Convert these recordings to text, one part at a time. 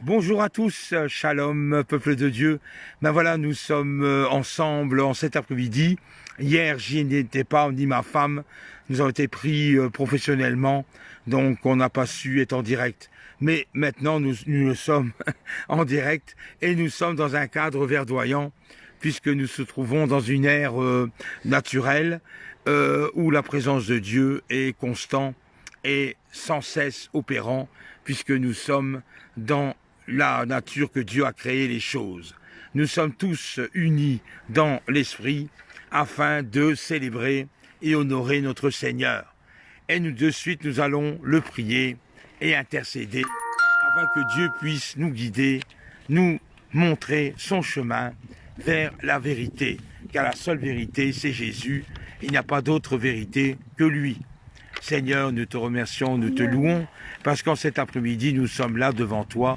Bonjour à tous, shalom, peuple de Dieu. Ben voilà, nous sommes ensemble en cet après-midi. Hier, j'y n'étais pas, ni ma femme. Nous avons été pris professionnellement, donc on n'a pas su être en direct. Mais maintenant, nous le sommes en direct et nous sommes dans un cadre verdoyant, puisque nous nous trouvons dans une ère naturelle où la présence de Dieu est constante et sans cesse opérant, puisque nous sommes dans la nature que Dieu a créé les choses. Nous sommes tous unis dans l'esprit afin de célébrer et honorer notre Seigneur. Et nous de suite, nous allons le prier et intercéder afin que Dieu puisse nous guider, nous montrer son chemin vers la vérité. Car la seule vérité, c'est Jésus. Il n'y a pas d'autre vérité que lui. Seigneur, nous te remercions, nous te louons, parce qu'en cet après-midi, nous sommes là devant toi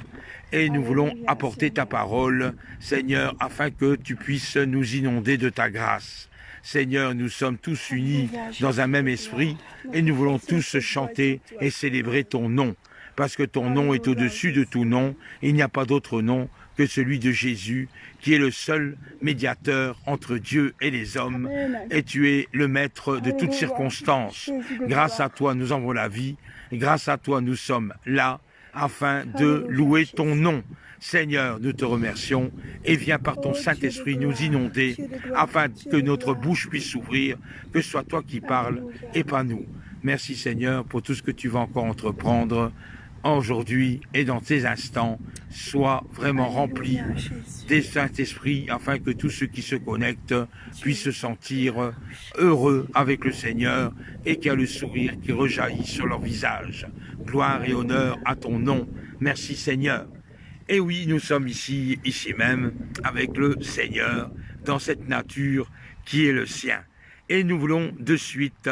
et nous voulons apporter ta parole, Seigneur, afin que tu puisses nous inonder de ta grâce. Seigneur, nous sommes tous unis dans un même esprit et nous voulons tous chanter et célébrer ton nom, parce que ton nom est au-dessus de tout nom. Il n'y a pas d'autre nom que celui de Jésus, qui est le seul médiateur entre Dieu et les hommes, et tu es le maître de toutes circonstances. Grâce à toi, nous avons la vie, et grâce à toi, nous sommes là, afin de louer ton nom. Seigneur, nous te remercions, et viens par ton Saint-Esprit nous inonder, afin que notre bouche puisse s'ouvrir, que ce soit toi qui parles, et pas nous. Merci Seigneur pour tout ce que tu vas encore entreprendre aujourd'hui et dans ces instants. Sois vraiment rempli des Saint-Esprit afin que tous ceux qui se connectent puissent se sentir heureux avec le Seigneur et qu'il y a le sourire qui rejaillit sur leur visage. Gloire et honneur à ton nom. Merci Seigneur. Et oui, nous sommes ici même, avec le Seigneur, dans cette nature qui est le sien. Et nous voulons de suite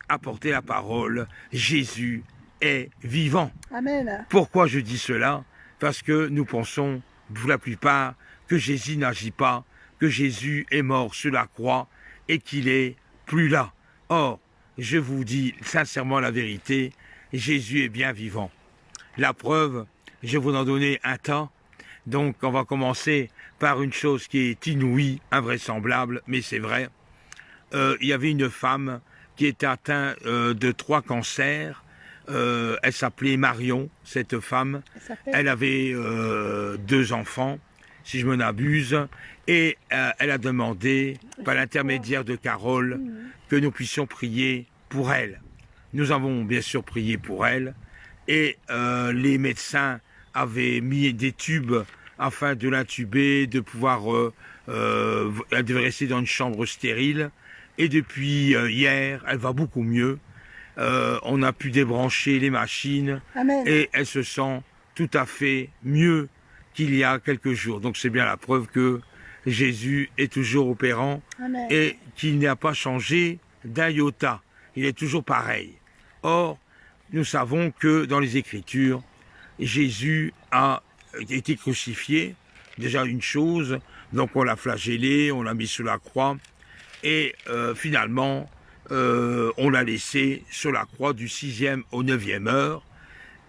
apporter la parole. Jésus est vivant. Amen. Pourquoi je dis cela? Parce que nous pensons, pour la plupart, que Jésus n'agit pas, que Jésus est mort sur la croix et qu'il est plus là. Or, je vous dis sincèrement la vérité, Jésus est bien vivant. La preuve, je vais vous en donner un tas. Donc, on va commencer par une chose qui est inouïe, invraisemblable, mais c'est vrai. Il y avait une femme qui était atteinte de 3 cancers. Elle s'appelait Marion, cette femme. Elle avait 2 enfants, si je m'en abuse, et elle a demandé, par l'intermédiaire de Carole, que nous puissions prier pour elle. Nous avons bien sûr prié pour elle, et les médecins avaient mis des tubes afin de l'intuber, de pouvoir... elle devait rester dans une chambre stérile, et depuis hier, elle va beaucoup mieux. On a pu débrancher les machines. Amen. Et elle se sent tout à fait mieux qu'il y a quelques jours. Donc c'est bien la preuve que Jésus est toujours opérant. Amen. Et qu'il n'a pas changé d'un iota. Il est toujours pareil. Or, nous savons que dans les Écritures, Jésus a été crucifié. Déjà une chose, donc on l'a flagellé, on l'a mis sur la croix. Et finalement... on l'a laissé sur la croix du 6e au 9e heure.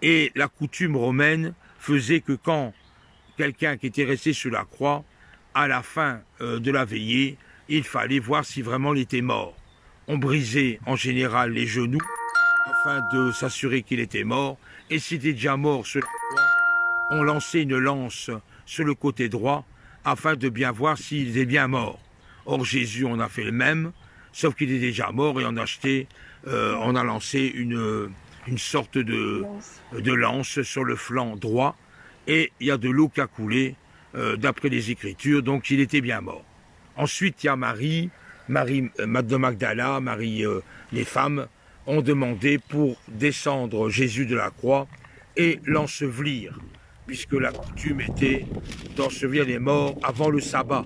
Et la coutume romaine faisait que quand quelqu'un qui était resté sur la croix, à la fin de la veillée, il fallait voir si vraiment il était mort. On brisait en général les genoux afin de s'assurer qu'il était mort. Et s'il était déjà mort sur la croix, on lançait une lance sur le côté droit afin de bien voir s'il était bien mort. Or Jésus en a fait le même. Sauf qu'il est déjà mort et on a lancé une sorte de lance sur le flanc droit et il y a de l'eau qui a coulé d'après les Écritures, donc il était bien mort. Ensuite, il y a Marie de Magdala, les femmes ont demandé pour descendre Jésus de la croix et l'ensevelir, puisque la coutume était d'ensevelir les morts avant le sabbat.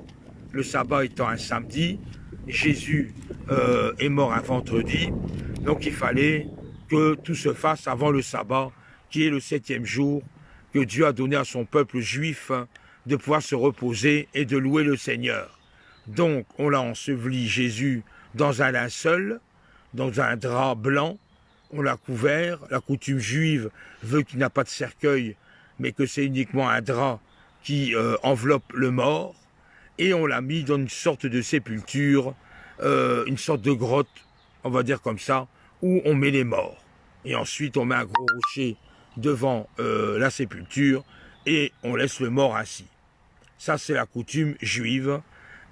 Le sabbat étant un samedi, Jésus est mort un vendredi, donc il fallait que tout se fasse avant le sabbat, qui est le 7e jour, que Dieu a donné à son peuple juif de pouvoir se reposer et de louer le Seigneur. Donc on l'a enseveli Jésus dans un linceul, dans un drap blanc, on l'a couvert. La coutume juive veut qu'il n'y ait pas de cercueil mais que c'est uniquement un drap qui enveloppe le mort, et on l'a mis dans une sorte de sépulture, une sorte de grotte, on va dire comme ça, où on met les morts. Et ensuite, on met un gros rocher devant la sépulture et on laisse le mort assis. Ça, c'est la coutume juive.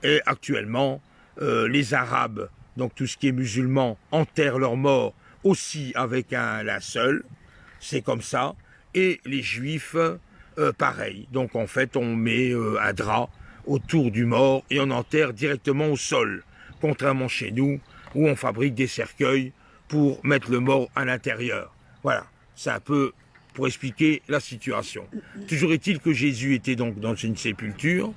Et actuellement, les Arabes, donc tout ce qui est musulman, enterrent leurs morts aussi avec un linceul. C'est comme ça. Et les Juifs, pareil. Donc en fait, on met un drap autour du mort et on enterre directement au sol. Contrairement chez nous, où on fabrique des cercueils pour mettre le mort à l'intérieur. Voilà, c'est un peu pour expliquer la situation. Toujours est-il que Jésus était donc dans une sépulture,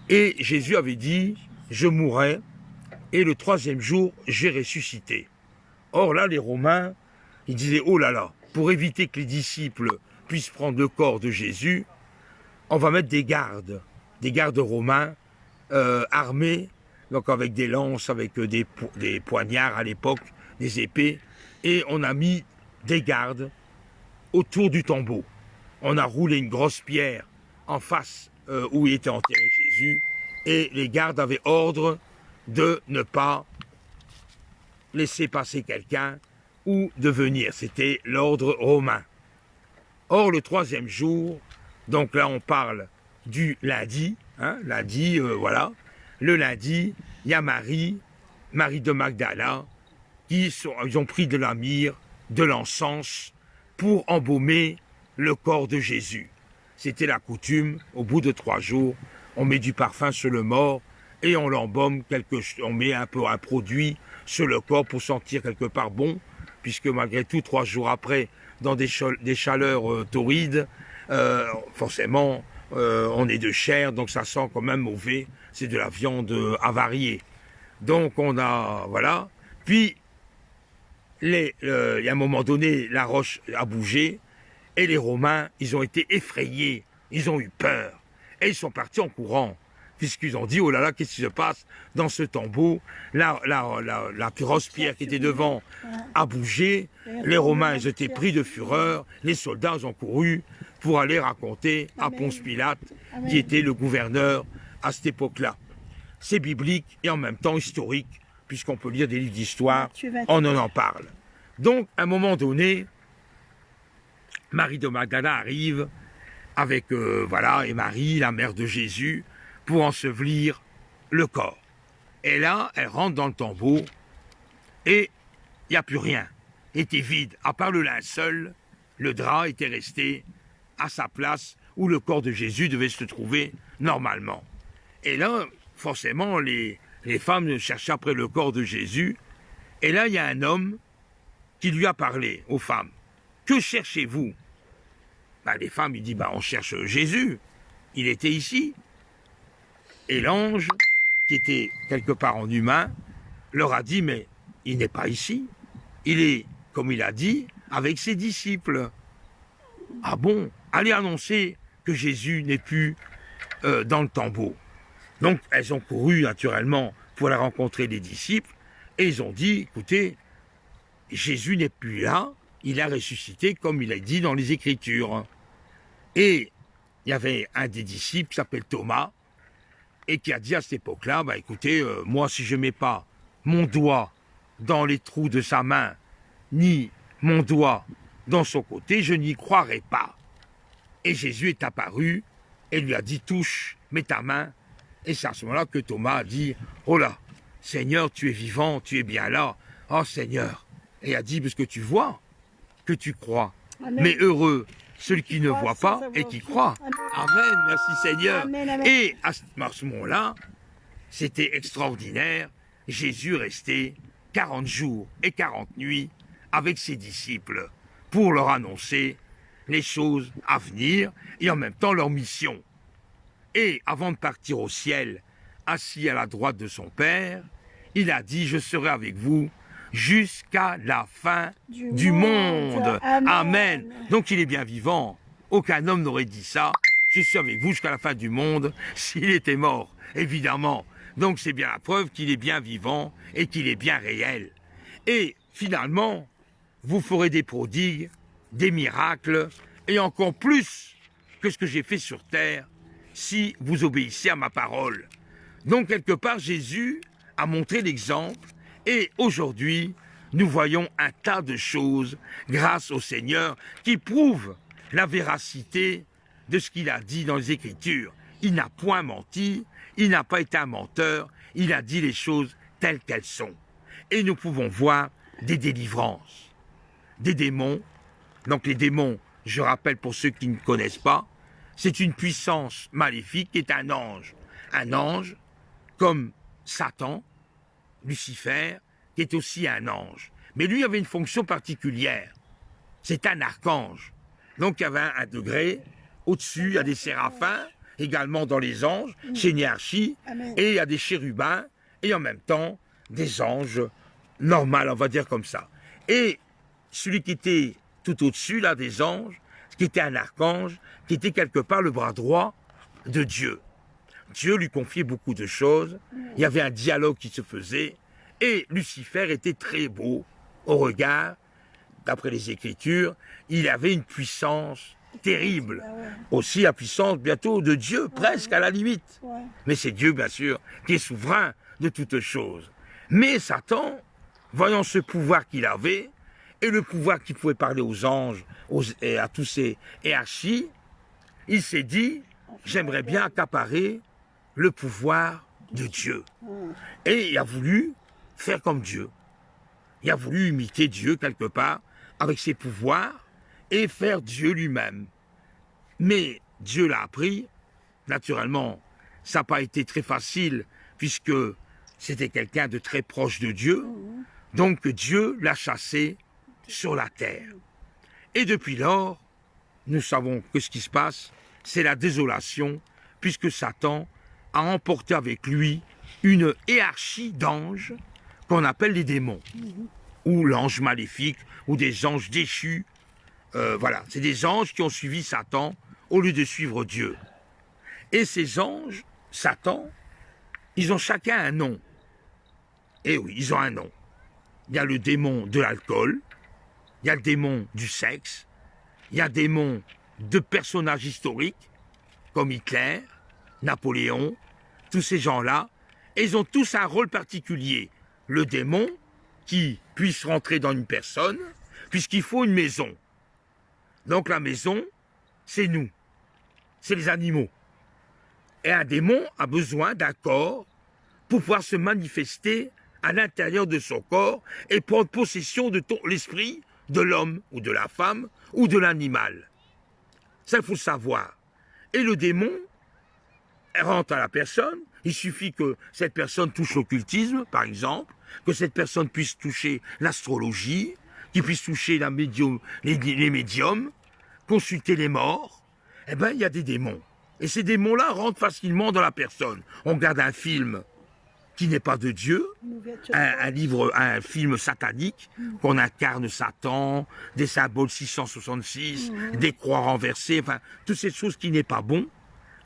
et Jésus avait dit, je mourrai, et le troisième jour, j'ai ressuscité. Or là, les Romains, ils disaient, oh là là, pour éviter que les disciples puissent prendre le corps de Jésus, on va mettre des gardes romains armés, donc avec des lances, avec des poignards à l'époque, des épées, et on a mis des gardes autour du tombeau. On a roulé une grosse pierre en face où il était enterré Jésus, et les gardes avaient ordre de ne pas laisser passer quelqu'un ou de venir. C'était l'ordre romain. Or, le troisième jour, donc là on parle du lundi, lundi, voilà. Le lundi, il y a Marie de Magdala, ils ont pris de la myrrhe, de l'encens, pour embaumer le corps de Jésus. C'était la coutume, au bout de 3 jours, on met du parfum sur le mort et on l'embaume, on met un peu un produit sur le corps pour sentir quelque part bon, puisque malgré tout, 3 jours après, dans des chaleurs torrides, forcément, on est de chair, donc ça sent quand même mauvais, c'est de la viande avariée. Donc on a, voilà, puis il y a un moment donné, la roche a bougé, et les Romains, ils ont été effrayés, ils ont eu peur, et ils sont partis en courant, puisqu'ils ont dit, oh là là, qu'est-ce qui se passe dans ce tombeau, la grosse pierre qui était devant a bougé, les Romains, ils étaient pris de fureur, les soldats ont couru pour aller raconter à Ponce Pilate, qui était le gouverneur à cette époque-là. C'est biblique et en même temps historique, puisqu'on peut lire des livres d'histoire, on en parle. Donc, à un moment donné, Marie de Magdala arrive avec, voilà, et Marie, la mère de Jésus, pour ensevelir le corps. Et là, elle rentre dans le tombeau et il n'y a plus rien. Il était vide, à part le linceul, le drap était resté à sa place où le corps de Jésus devait se trouver normalement. Et là, forcément, les femmes cherchaient après le corps de Jésus. Et là, il y a un homme qui lui a parlé aux femmes. Que cherchez-vous? Les femmes, il dit, on cherche Jésus. Il était ici. Et l'ange, qui était quelque part en humain, leur a dit, mais il n'est pas ici. Il est, comme il a dit, avec ses disciples. Ah bon? Allez annoncer que Jésus n'est plus dans le tombeau. Donc, elles ont couru naturellement pour aller rencontrer les disciples et ils ont dit, écoutez, Jésus n'est plus là, il a ressuscité comme il a dit dans les Écritures. Et il y avait un des disciples qui s'appelle Thomas et qui a dit à cette époque-là, écoutez, moi si je ne mets pas mon doigt dans les trous de sa main, ni mon doigt dans son côté, je n'y croirai pas. Et Jésus est apparu et lui a dit, touche, mets ta main. Et c'est à ce moment-là que Thomas a dit, oh là, Seigneur, tu es vivant, tu es bien là. Oh Seigneur. Et il a dit, parce que tu vois, que tu crois. Amen. Mais heureux celui qui ne voit pas et qui croit. Amen, merci Seigneur. Amen, amen. Et à ce moment-là, c'était extraordinaire. Jésus restait 40 jours et 40 nuits avec ses disciples pour leur annoncer les choses à venir et en même temps leur mission. Et avant de partir au ciel, assis à la droite de son Père, il a dit, je serai avec vous jusqu'à la fin du monde. Amen. Amen. Donc il est bien vivant. Aucun homme n'aurait dit ça. Je suis avec vous jusqu'à la fin du monde s'il était mort, évidemment. Donc c'est bien la preuve qu'il est bien vivant et qu'il est bien réel. Et finalement, vous ferez des prodigues, des miracles et encore plus que ce que j'ai fait sur terre si vous obéissez à ma parole. Donc, quelque part, Jésus a montré l'exemple et aujourd'hui, nous voyons un tas de choses grâce au Seigneur qui prouvent la véracité de ce qu'il a dit dans les Écritures. Il n'a point menti, il n'a pas été un menteur, il a dit les choses telles qu'elles sont. Et nous pouvons voir des délivrances, des démons. Donc les démons, je rappelle pour ceux qui ne connaissent pas, c'est une puissance maléfique qui est un ange. Un ange comme Satan, Lucifer, qui est aussi un ange. Mais lui avait une fonction particulière. C'est un archange. Donc il y avait un degré au-dessus, il y a des séraphins, également dans les anges, c'est une hiérarchie, et il y a des chérubins, et en même temps, des anges normaux, on va dire comme ça. Et celui qui était tout au-dessus, là, des anges, qui était un archange, qui était quelque part le bras droit de Dieu. Dieu lui confiait beaucoup de choses, il y avait un dialogue qui se faisait, et Lucifer était très beau au regard, d'après les Écritures, il avait une puissance terrible. Aussi la puissance bientôt de Dieu, presque à la limite. Mais c'est Dieu, bien sûr, qui est souverain de toutes choses. Mais Satan, voyant ce pouvoir qu'il avait, et le pouvoir qu'il pouvait parler aux anges, et à tous ces hiérarchies, il s'est dit, j'aimerais bien accaparer le pouvoir de Dieu. Et il a voulu faire comme Dieu. Il a voulu imiter Dieu quelque part, avec ses pouvoirs, et faire Dieu lui-même. Mais Dieu l'a appris, naturellement, ça n'a pas été très facile, puisque c'était quelqu'un de très proche de Dieu, donc Dieu l'a chassé sur la terre. Et depuis lors, nous savons que ce qui se passe, c'est la désolation, puisque Satan a emporté avec lui une hiérarchie d'anges qu'on appelle les démons, ou l'ange maléfique, ou des anges déchus. Voilà, c'est des anges qui ont suivi Satan au lieu de suivre Dieu. Et ces anges, Satan, ils ont chacun un nom. Et oui, ils ont un nom. Il y a le démon de l'alcool, il y a le démon du sexe, il y a le démon de personnages historiques, comme Hitler, Napoléon, tous ces gens-là, et ils ont tous un rôle particulier. Le démon qui puisse rentrer dans une personne, puisqu'il faut une maison. Donc la maison, c'est nous, c'est les animaux. Et un démon a besoin d'un corps pour pouvoir se manifester à l'intérieur de son corps et prendre possession de l'esprit de l'homme ou de la femme ou de l'animal. Ça, il faut le savoir. Et le démon rentre à la personne, il suffit que cette personne touche l'occultisme, par exemple, que cette personne puisse toucher l'astrologie, qu'il puisse toucher les médiums, consulter les morts. Eh bien, il y a des démons. Et ces démons-là rentrent facilement dans la personne. On regarde un film qui n'est pas de Dieu, un film satanique, qu'on incarne Satan, des symboles 666, des croix renversées, enfin, toutes ces choses qui n'est pas bon.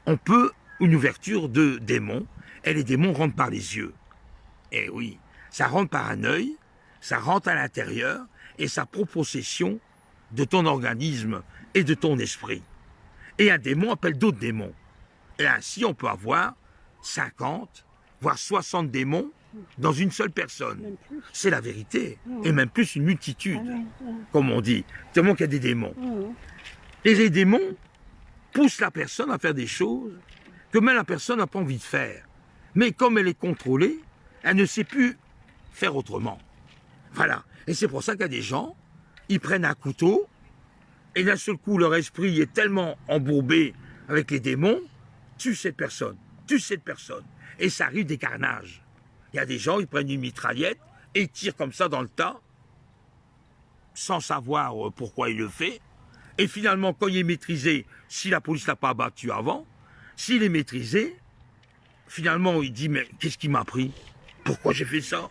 On peut une ouverture de démons, et les démons rentrent par les yeux. Et oui, ça rentre par un œil, ça rentre à l'intérieur, et ça prend possession de ton organisme et de ton esprit. Et un démon appelle d'autres démons. Et ainsi, on peut avoir 50, voire 60 démons dans une seule personne. C'est la vérité. Et même plus une multitude, comme on dit. Tellement qu'il y a des démons. Et les démons poussent la personne à faire des choses que même la personne n'a pas envie de faire. Mais comme elle est contrôlée, elle ne sait plus faire autrement. Voilà. Et c'est pour ça qu'il y a des gens, ils prennent un couteau, et d'un seul coup, leur esprit est tellement embourbé avec les démons, tue cette personne. Et ça arrive des carnages. Il y a des gens, ils prennent une mitraillette, et ils tirent comme ça dans le tas, sans savoir pourquoi il le fait. Et finalement, quand il est maîtrisé, si la police ne l'a pas abattu avant, s'il est maîtrisé, finalement, il dit, mais qu'est-ce qui m'a pris? Pourquoi j'ai fait ça?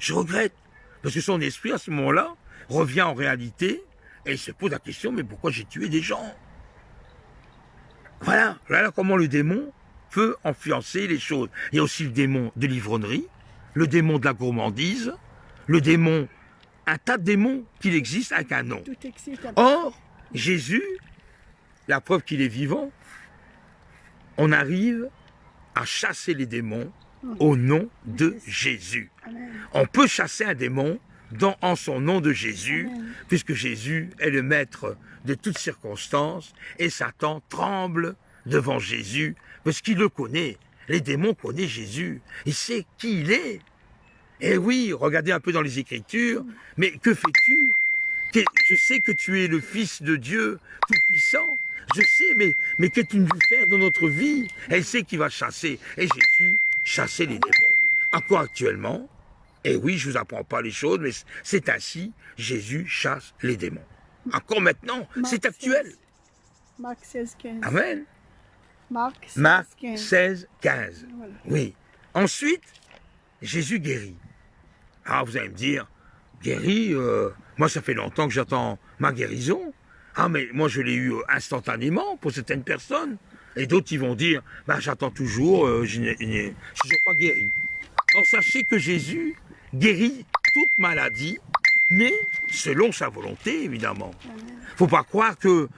Je regrette. Parce que son esprit, à ce moment-là, revient en réalité et il se pose la question, mais pourquoi j'ai tué des gens? Voilà comment le démon peut influencer les choses. Il y a aussi le démon de l'ivrognerie, le démon de la gourmandise, le démon, un tas de démons qu'il existe avec un nom. Or, Jésus la preuve qu'il est vivant, on arrive à chasser les démons au nom de Jésus. On peut chasser un démon en son nom de Jésus, puisque Jésus est le maître de toutes circonstances, et Satan tremble devant Jésus, parce qu'il le connaît. Les démons connaissent Jésus, il sait qui il est. Et oui, regardez un peu dans les Écritures, mais que fais-tu? Je sais que tu es le Fils de Dieu Tout-Puissant, je sais, mais qu'est-ce que tu veux faire dans notre vie? Elle sait qu'il va chasser, et Jésus chassait les démons. Encore actuellement, et oui, je ne vous apprends pas les choses, mais c'est ainsi, Jésus chasse les démons. Encore maintenant, c'est actuel. Marc 16, 15. Amen. Marc 16, Marc 15. 16, 15. Voilà. Oui. Ensuite, Jésus guérit. Ah, vous allez me dire, guérit, moi ça fait longtemps que j'attends ma guérison. Ah, mais moi je l'ai eu instantanément pour certaines personnes. Et d'autres, ils vont dire, bah, j'attends toujours, je ne suis toujours pas guéri. Or, sachez que Jésus guérit toute maladie, mais selon sa volonté, évidemment. Faut pas croire que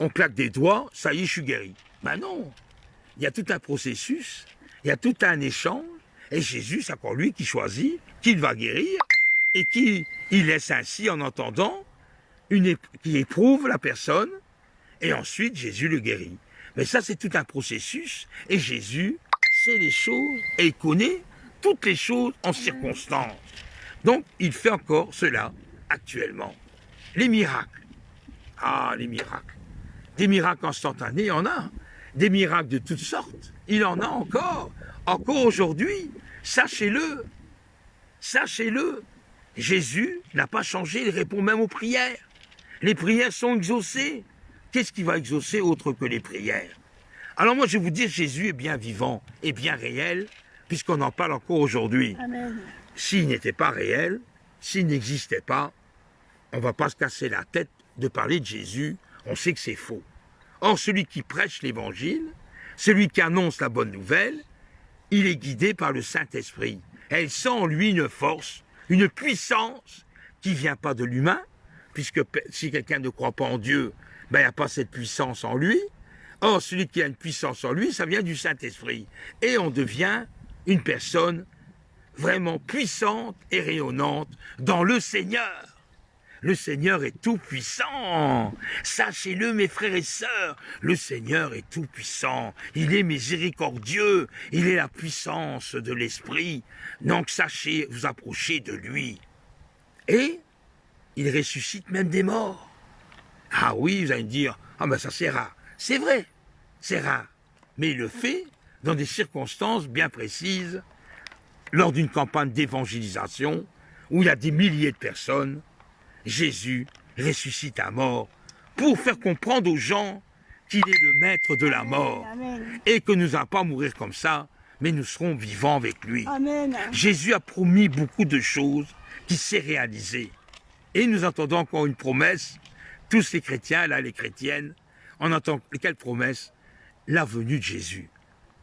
on claque des doigts, ça y est, je suis guéri. Ben non. Il y a tout un processus, il y a tout un échange, et Jésus, c'est encore lui qui choisit, qu'il va guérir, et qui il laisse ainsi, en entendant, qui éprouve la personne, et ensuite Jésus le guérit. Mais ça, c'est tout un processus, et Jésus sait les choses, et il connaît toutes les choses en circonstance. Donc, il fait encore cela actuellement. Les miracles. Ah, les miracles. Des miracles instantanés, il y en a. Des miracles de toutes sortes, il en a encore. Encore aujourd'hui, sachez-le. Sachez-le. Jésus n'a pas changé, il répond même aux prières. Les prières sont exaucées. Qu'est-ce qui va exaucer autre que les prières? Alors moi, je vais vous dire, Jésus est bien vivant et bien réel, puisqu'on en parle encore aujourd'hui. S'il n'était pas réel, s'il n'existait pas, on ne va pas se casser la tête de parler de Jésus, on sait que c'est faux. Or, celui qui prêche l'évangile, celui qui annonce la bonne nouvelle, il est guidé par le Saint-Esprit. Elle sent en lui une force, une puissance qui ne vient pas de l'humain, puisque si quelqu'un ne croit pas en Dieu, ben, il n'y a pas cette puissance en lui. Or, celui qui a une puissance en lui, ça vient du Saint-Esprit. Et on devient une personne vraiment puissante et rayonnante dans le Seigneur. Le Seigneur est tout puissant. Sachez-le, mes frères et sœurs, le Seigneur est tout puissant. Il est miséricordieux. Il est la puissance de l'Esprit. Donc sachez vous approcher de lui. Et il ressuscite même des morts. Ah oui, vous allez me dire, ah ben ça c'est rare. C'est vrai, c'est rare. Mais il le fait dans des circonstances bien précises, lors d'une campagne d'évangélisation, où il y a des milliers de personnes. Jésus ressuscite un mort pour faire comprendre aux gens qu'il est le maître de la mort et que nous n'allons pas mourir comme ça, mais nous serons vivants avec lui. Amen. Jésus a promis beaucoup de choses qui s'est réalisées. Et nous entendons encore une promesse, tous les chrétiens, là les chrétiennes, on entend quelle promesse? La venue de Jésus.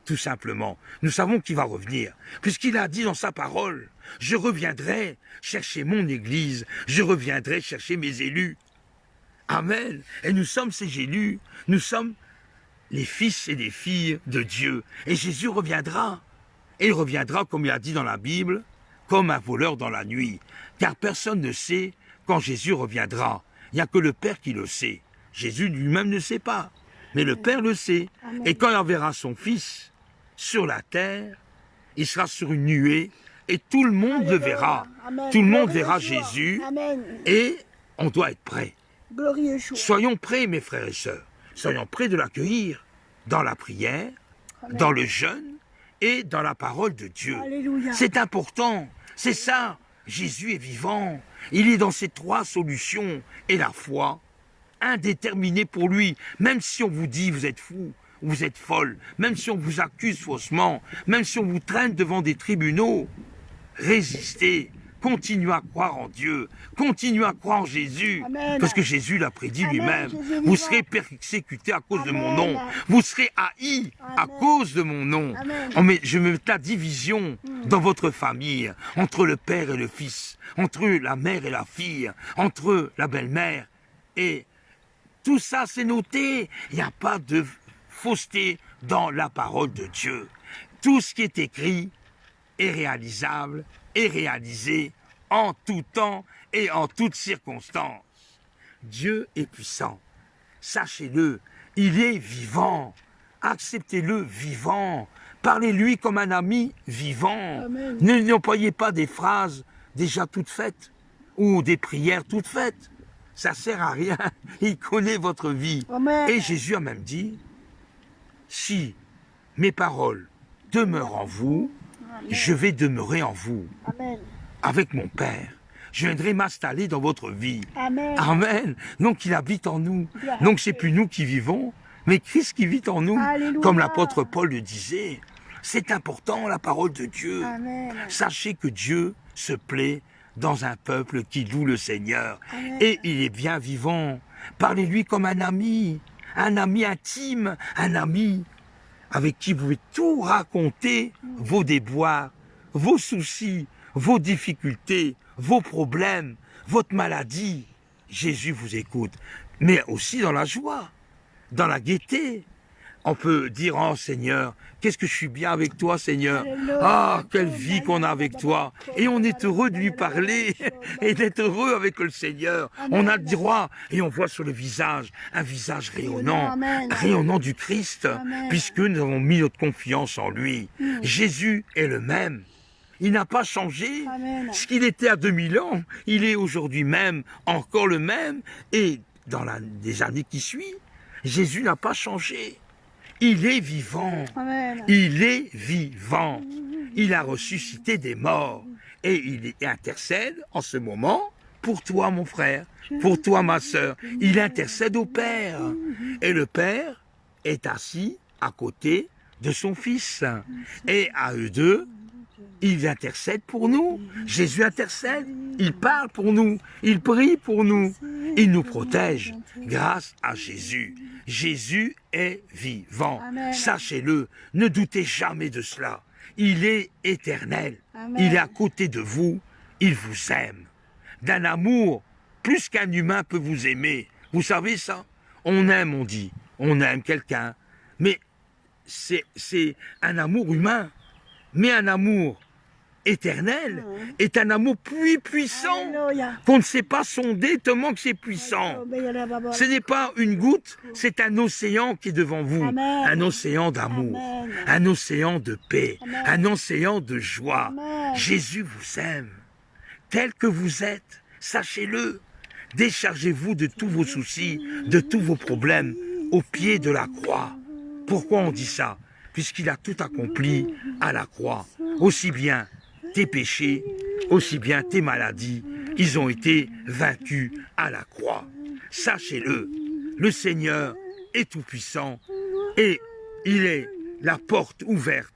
Tout simplement. Nous savons qu'il va revenir, puisqu'il a dit dans sa parole, « Je reviendrai chercher mon Église, je reviendrai chercher mes élus. » Amen. Et nous sommes ces élus, nous sommes les fils et les filles de Dieu. Et Jésus reviendra. Et il reviendra, comme il a dit dans la Bible, comme un voleur dans la nuit. Car personne ne sait quand Jésus reviendra. Il n'y a que le Père qui le sait. Jésus lui-même ne sait pas, mais le Père le sait. Amen. Et quand il enverra son Fils sur la terre, il sera sur une nuée et tout le monde le verra. Amen. Tout le monde Glorie verra Yeshua. Jésus Amen. et on doit être prêt. Glorie Yeshua. Soyons prêts, mes frères et sœurs. Soyons prêts de l'accueillir dans la prière, Amen. dans le jeûne et dans la parole de Dieu. Alléluia. C'est important. C'est ça. Jésus est vivant. Il est dans ces trois solutions. Et la foi, indéterminée pour lui. Même si on vous dit vous êtes fou, vous êtes folle, même si on vous accuse faussement, même si on vous traîne devant des tribunaux, résistez. Continuez à croire en Dieu, continuez à croire en Jésus, Amen. parce que Jésus l'a prédit Amen. lui-même. Jésus est Vous vivant. serez persécutés à cause de mon Amen. nom, vous serez haïs à Amen. cause de mon nom. Amen. Je me mets la division dans votre famille, entre le père et le fils, entre la mère et la fille, entre la belle-mère et Tout ça, c'est noté. Il n'y a pas de fausseté dans la parole de Dieu. Tout ce qui est écrit est réalisable et réalisé en tout temps et en toutes circonstances. Dieu est puissant. Sachez-le, il est vivant. Acceptez-le vivant. Parlez-lui comme un ami vivant. Amen. N'employez pas des phrases déjà toutes faites ou des prières toutes faites. Ça sert à rien. Il connaît votre vie. Amen. Et Jésus a même dit, si mes paroles demeurent en vous, je vais demeurer en vous. Amen. Avec mon Père. Je viendrai m'installer dans votre vie. Amen. Amen. Donc il habite en nous. Bien. Donc c'est plus nous qui vivons, mais Christ qui vit en nous. Alléluia. Comme l'apôtre Paul le disait. C'est important la parole de Dieu. Amen. Sachez que Dieu se plaît dans un peuple qui loue le Seigneur. Amen. Et il est bien vivant. Parlez-lui comme un ami intime, un ami avec qui vous pouvez tout raconter, vos déboires, vos soucis, vos difficultés, vos problèmes, votre maladie. Jésus vous écoute, mais aussi dans la joie, dans la gaieté. On peut dire, oh Seigneur, qu'est-ce que je suis bien avec toi, Seigneur. Ah, quelle vie qu'on a avec toi. Et on est heureux de lui parler et d'être heureux avec le Seigneur. On a le droit et on voit sur le visage un visage rayonnant, rayonnant du Christ, puisque nous avons mis notre confiance en lui. Jésus est le même. Il n'a pas changé. Amen. Ce qu'il était à 2000 ans, il est aujourd'hui même encore le même. Et dans les années qui suivent, Jésus n'a pas changé. Il est vivant. Amen. Il est vivant. Il a ressuscité des morts. Et il intercède en ce moment pour toi, mon frère, pour toi, ma sœur. Il intercède au Père. Et le Père est assis à côté de son Fils. Et à eux deux, ils intercèdent pour nous. Jésus intercède. Il parle pour nous. Il prie pour nous. Il nous protège grâce à Jésus. Jésus est vivant. Amen. Sachez-le. Ne doutez jamais de cela. Il est éternel. Amen. Il est à côté de vous. Il vous aime. D'un amour plus qu'un humain peut vous aimer. Vous savez ça? On aime, on dit. On aime quelqu'un. Mais c'est un amour humain. Mais un amour éternel est un amour plus puissant Alléluia. qu'on ne sait pas sonder tellement que c'est puissant. Ce n'est pas une goutte, c'est un océan qui est devant vous. Amen. Un océan d'amour, Amen. un océan de paix, Amen. un océan de joie. Amen. Jésus vous aime, tel que vous êtes, sachez-le. Déchargez-vous de tous vos soucis, de tous vos problèmes au pied de la croix. Pourquoi on dit ça? Puisqu'il a tout accompli à la croix. Aussi bien tes péchés, aussi bien tes maladies, ils ont été vaincus à la croix. Sachez-le, le Seigneur est tout-puissant et il est la porte ouverte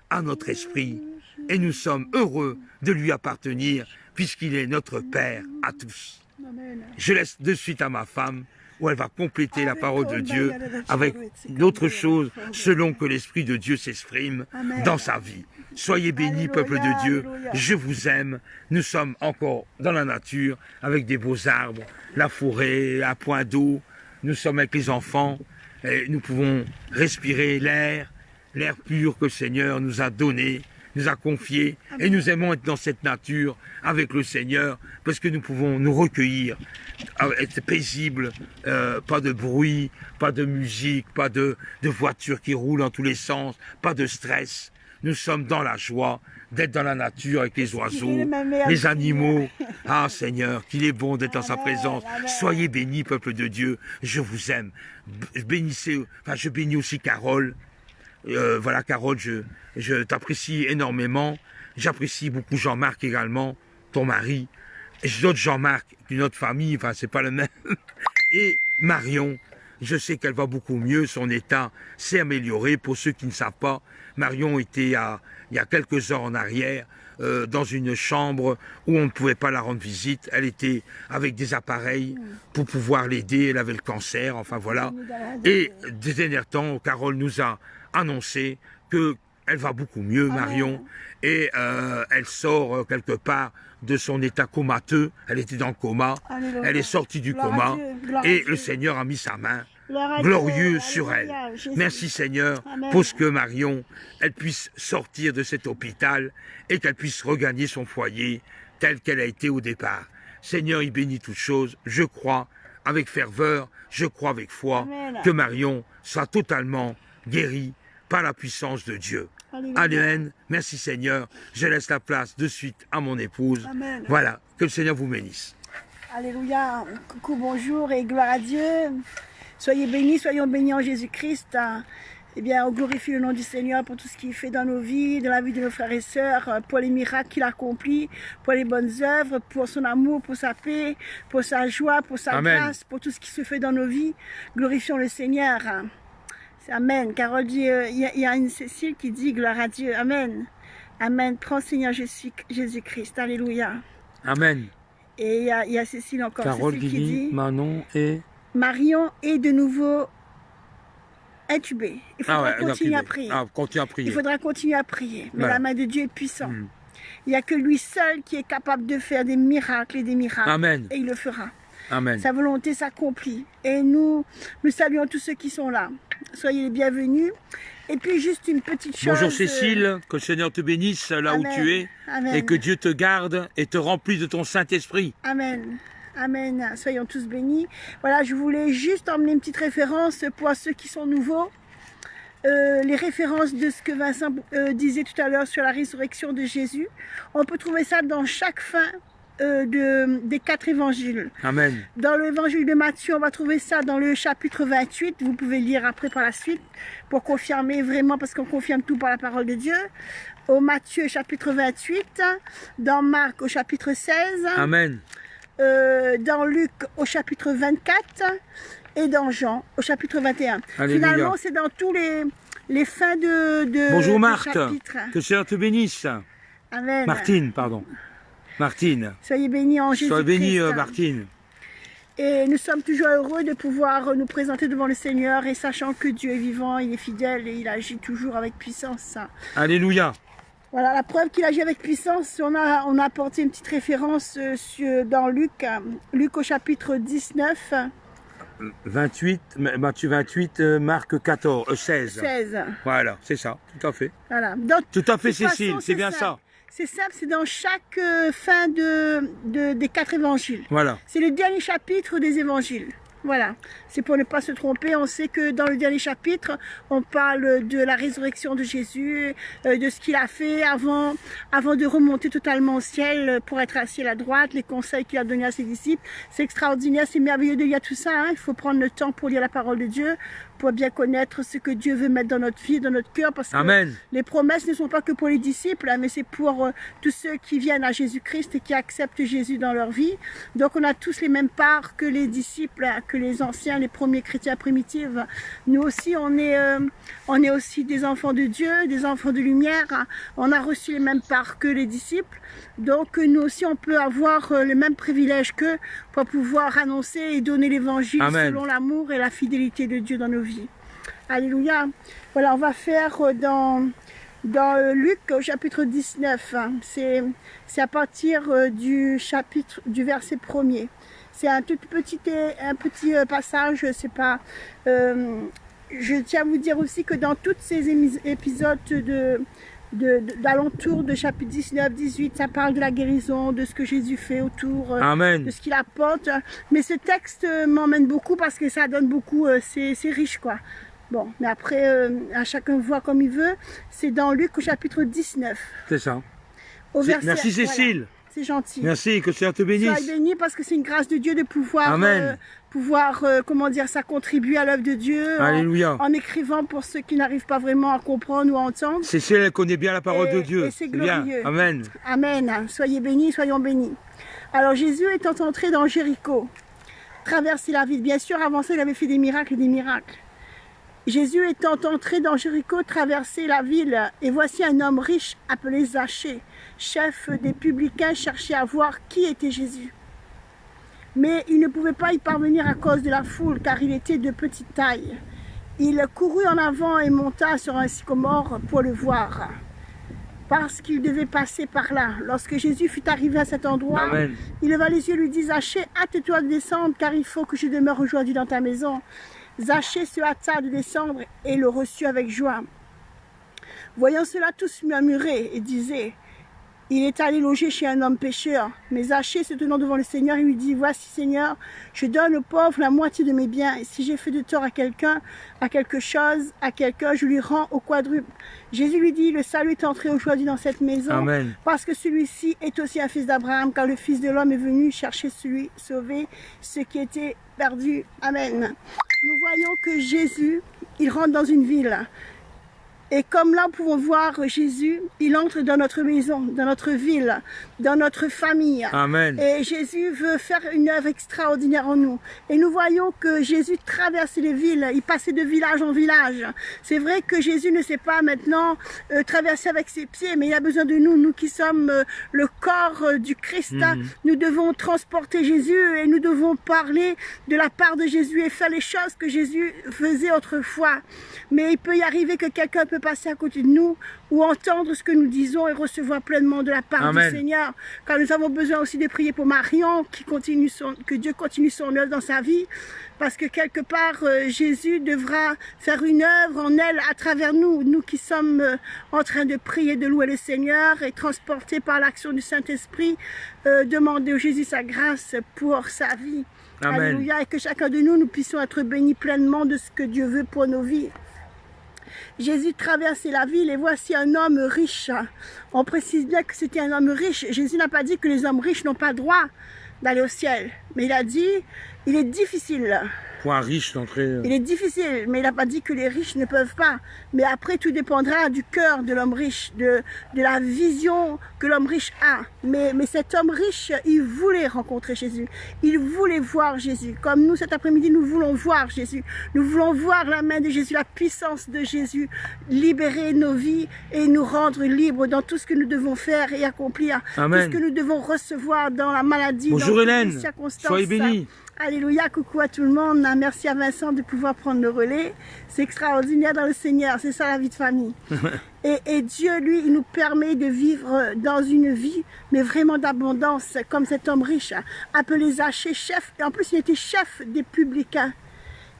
à notre esprit. Et nous sommes heureux de lui appartenir puisqu'il est notre Père à tous. Amen. Je laisse de suite à ma femme où elle va compléter la parole de Dieu avec d'autres choses selon que l'Esprit de Dieu s'exprime dans sa vie. Soyez bénis, peuple de Dieu. Je vous aime. Nous sommes encore dans la nature avec des beaux arbres, la forêt, un point d'eau. Nous sommes avec les enfants et nous pouvons respirer l'air pur que le Seigneur nous a donné, nous a confié, et nous aimons être dans cette nature avec le Seigneur, parce que nous pouvons nous recueillir, être paisibles, pas de bruit, pas de musique, pas de voitures qui roulent dans tous les sens, pas de stress. Nous sommes dans la joie d'être dans la nature avec les oiseaux, les animaux. Ah Seigneur, qu'il est bon d'être dans sa présence. Soyez bénis, peuple de Dieu, je vous aime. Je bénis aussi Carole. Voilà Carole, je t'apprécie énormément. J'apprécie beaucoup Jean-Marc également, ton mari. Et d'autres Jean-Marc d'une autre famille, enfin c'est pas le même. Et Marion, je sais qu'elle va beaucoup mieux, son état s'est amélioré. Pour ceux qui ne savent pas, Marion était il y a quelques heures en arrière dans une chambre où on ne pouvait pas la rendre visite. Elle était avec des appareils pour pouvoir l'aider, elle avait le cancer, enfin voilà. Et des derniers temps, Carole nous a annoncé que elle va beaucoup mieux, Amen. Marion, et elle sort quelque part de son état comateux. Elle était dans le coma, Alléluia. elle est sortie du Gloire à coma, Dieu, gloire à et Dieu. le Seigneur a mis sa main Gloire à glorieux Dieu. sur elle. Alléluia, Jésus. Merci Seigneur Amen. pour ce que Marion, elle puisse sortir de cet hôpital et qu'elle puisse regagner son foyer tel qu'elle a été au départ. Seigneur, il bénit toutes choses. Je crois avec ferveur, je crois avec foi Amen. que Marion soit totalement guérie par la puissance de Dieu. Alléluia. Amen. Merci Seigneur. Je laisse la place de suite à mon épouse. Amen. Voilà. Que le Seigneur vous bénisse. Alléluia. Coucou, bonjour et gloire à Dieu. Soyez bénis, soyons bénis en Jésus-Christ. Eh bien, on glorifie le nom du Seigneur pour tout ce qu'il fait dans nos vies, dans la vie de nos frères et sœurs, pour les miracles qu'il accomplit, pour les bonnes œuvres, pour son amour, pour sa paix, pour sa joie, pour sa Amen. grâce, pour tout ce qui se fait dans nos vies. Glorifions le Seigneur. Amen. Carole dit, il y a une Cécile qui dit gloire à Dieu. Amen. Amen. Prends Seigneur Jésus-Christ. Alléluia. Amen. Et il y a Cécile encore. Carole Cécile qui dit Manon et... Marion est de nouveau intubée. Il faudra continuer à prier. Continue à prier. Il faudra continuer à prier. Mais Voilà. la main de Dieu est puissante. Il n'y a que lui seul qui est capable de faire des miracles et des miracles. Amen. Et il le fera. Amen. Sa volonté s'accomplit. Et nous saluons tous ceux qui sont là. Soyez les bienvenus. Et puis juste une petite chose. Bonjour Cécile, que le Seigneur te bénisse là Amen. où tu es Amen. et que Dieu te garde et te remplisse de ton Saint-Esprit. Amen. Amen. Soyons tous bénis. Voilà, je voulais juste emmener une petite référence pour ceux qui sont nouveaux. Les références de ce que Vincent disait tout à l'heure sur la résurrection de Jésus. On peut trouver ça dans chaque fin des 4 évangiles. Amen. Dans l'évangile de Matthieu, on va trouver ça dans le chapitre 28. Vous pouvez lire après par la suite pour confirmer vraiment, parce qu'on confirme tout par la parole de Dieu. Au Matthieu chapitre 28, dans Marc au chapitre 16, Amen. dans Luc au chapitre 24 et dans Jean au chapitre 21. Alléluia. Finalement, c'est dans tous les fins de Bonjour de Marthe, chapitres. que le Seigneur te bénisse. Amen. Martine, pardon. Martine. Soyez bénis en Jésus-Christ. Sois bénie Martine. Et nous sommes toujours heureux de pouvoir nous présenter devant le Seigneur et sachant que Dieu est vivant, il est fidèle et il agit toujours avec puissance. Alléluia. Voilà, la preuve qu'il agit avec puissance, on a apporté une petite référence dans Luc, Luc au chapitre 19. 28, Matthieu 28, Marc 14, 16. 16. Voilà, c'est ça, tout à fait. Voilà. Donc, Tout à fait de toute Cécile, façon, c'est bien simple. ça. C'est simple, c'est dans chaque fin des 4 évangiles. Voilà. C'est le dernier chapitre des évangiles. Voilà, c'est pour ne pas se tromper. On sait que dans le dernier chapitre, on parle de la résurrection de Jésus, de ce qu'il a fait avant de remonter totalement au ciel pour être assis à la droite, les conseils qu'il a donnés à ses disciples. C'est extraordinaire, c'est merveilleux de lire tout ça. Hein. Il faut prendre le temps pour lire la parole de Dieu, pour bien connaître ce que Dieu veut mettre dans notre vie, dans notre cœur, parce que Amen. les promesses ne sont pas que pour les disciples, hein, mais c'est pour tous ceux qui viennent à Jésus-Christ et qui acceptent Jésus dans leur vie. Donc on a tous les mêmes parts que les disciples, hein, que les anciens, les premiers chrétiens primitifs. Nous aussi, on est aussi des enfants de Dieu, des enfants de lumière. Hein. On a reçu les mêmes parts que les disciples. Donc nous aussi, on peut avoir les mêmes privilèges qu'eux pour pouvoir annoncer et donner l'évangile selon l'amour et la fidélité de Dieu dans nos vies. Alléluia. Voilà, on va faire dans Luc au chapitre 19. Hein. C'est à partir du verset 1er. C'est un petit passage, c'est pas... je tiens à vous dire aussi que dans tous ces épisodes d'alentour de chapitre 19, 18, ça parle de la guérison, de ce que Jésus fait autour, de ce qu'il apporte. Mais ce texte m'emmène beaucoup parce que ça donne beaucoup, c'est riche quoi. Bon, mais après, à chacun voit comme il veut. C'est dans Luc au chapitre 19. C'est ça. Merci Cécile. Voilà. C'est gentil. Merci, que le Seigneur te bénisse. Sois béni parce que c'est une grâce de Dieu de pouvoir, comment dire ça, contribuer à l'œuvre de Dieu. Alléluia. En écrivant pour ceux qui n'arrivent pas vraiment à comprendre ou à entendre. Cécile, elle connaît bien la parole de Dieu. Et c'est glorieux. Bien. Amen. Amen. Soyez bénis, soyons bénis. Alors Jésus étant entré dans Jéricho, traversé la ville. Bien sûr, avant ça, il avait fait des miracles et des miracles. Jésus étant entré dans Jéricho, traversait la ville, et voici un homme riche appelé Zachée, chef des publicains, cherchait à voir qui était Jésus. Mais il ne pouvait pas y parvenir à cause de la foule, car il était de petite taille. il courut en avant et monta sur un sycomore pour le voir, parce qu'il devait passer par là. Lorsque Jésus fut arrivé à cet endroit, Amen. il leva les yeux et lui dit, Zachée, hâte-toi de descendre, car il faut que je demeure aujourd'hui dans ta maison. Zachée se hâta de descendre et le reçut avec joie. Voyant cela, tous murmuraient et disaient, il est allé loger chez un homme pécheur. Mais Zachée, se tenant devant le Seigneur, il lui dit, voici Seigneur, je donne aux pauvres la moitié de mes biens. Et si j'ai fait de tort à quelqu'un, à quelque chose, à quelqu'un, je lui rends au quadruple. Jésus lui dit, le salut est entré aujourd'hui dans cette maison. Amen. Parce que celui-ci est aussi un fils d'Abraham, car le Fils de l'homme est venu chercher sauver ce qui était perdu. Amen. Nous voyons que Jésus, il rentre dans une ville. Et comme là, nous pouvons voir Jésus, il entre dans notre maison, dans notre ville, dans notre famille. Amen. Et Jésus veut faire une œuvre extraordinaire en nous. Et nous voyons que Jésus traversait les villes, il passait de village en village. C'est vrai que Jésus ne sait pas maintenant traverser avec ses pieds, mais il a besoin de nous, nous qui sommes le corps du Christ. Nous devons transporter Jésus et nous devons parler de la part de Jésus et faire les choses que Jésus faisait autrefois. Mais il peut y arriver que quelqu'un peut passer à côté de nous ou entendre ce que nous disons et recevoir pleinement de la part Amen. du Seigneur. Car nous avons besoin aussi de prier pour Marion, que Dieu continue son œuvre dans sa vie. Parce que quelque part, Jésus devra faire une œuvre en elle à travers nous, nous qui sommes en train de prier, de louer le Seigneur et transportés par l'action du Saint-Esprit, demander au Jésus sa grâce pour sa vie. Amen. Alléluia. Et que chacun de nous, nous puissions être bénis pleinement de ce que Dieu veut pour nos vies. Jésus traversait la ville et voici un homme riche. On précise bien que c'était un homme riche. Jésus n'a pas dit que les hommes riches n'ont pas droit d'aller au ciel. Mais il a dit, il est difficile. Pour un riche d'entrer. Il est difficile, mais il n'a pas dit que les riches ne peuvent pas. Mais après, tout dépendra du cœur de l'homme riche, de la vision que l'homme riche a. Mais cet homme riche, il voulait rencontrer Jésus. Il voulait voir Jésus. Comme nous, cet après-midi, nous voulons voir Jésus. Nous voulons voir la main de Jésus, la puissance de Jésus, libérer nos vies et nous rendre libres dans tout ce que nous devons faire et accomplir. Amen. Tout ce que nous devons recevoir dans la maladie, Bonjour dans Hélène, toutes les circonstances. soyez bénis. Alléluia, coucou à tout le monde. Merci à Vincent de pouvoir prendre le relais. C'est extraordinaire dans le Seigneur, c'est ça la vie de famille. Et Dieu, lui, il nous permet de vivre dans une vie, mais vraiment d'abondance, comme cet homme riche, appelé Zachée, chef. Et en plus, il était chef des publicains.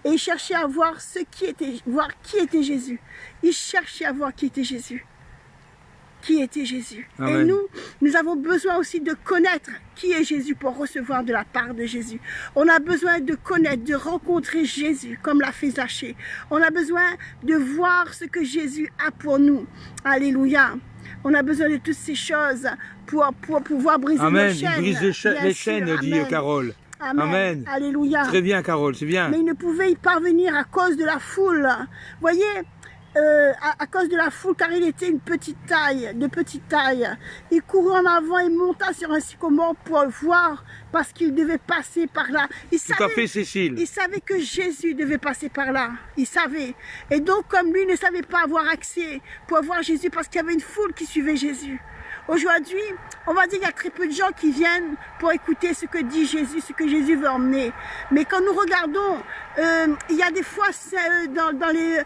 Et il cherchait à voir qui était Jésus. Il cherchait à voir qui était Jésus. Qui était Jésus. Amen. Et nous avons besoin aussi de connaître qui est Jésus pour recevoir de la part de Jésus. On a besoin de connaître, de rencontrer Jésus comme l'a fait Zachée. On a besoin de voir ce que Jésus a pour nous. Alléluia. On a besoin de toutes ces choses pour pouvoir briser Amen. nos chaînes. Il brise les chaînes, sûr. dit Amen. Carole. Amen. Amen. Alléluia. Très bien, Carole, c'est bien. Mais il ne pouvait y parvenir à cause de la foule. Voyez, à cause de la foule, car il était de petite taille. Il courut en avant et monta sur un sycomore pour le voir, parce qu'il devait passer par là. Tout à fait, Cécile. Il savait que Jésus devait passer par là. Il savait. Et donc, comme lui ne savait pas avoir accès pour voir Jésus, parce qu'il y avait une foule qui suivait Jésus. Aujourd'hui, on va dire qu'il y a très peu de gens qui viennent pour écouter ce que dit Jésus, ce que Jésus veut emmener. Mais quand nous regardons, il y a des fois dans les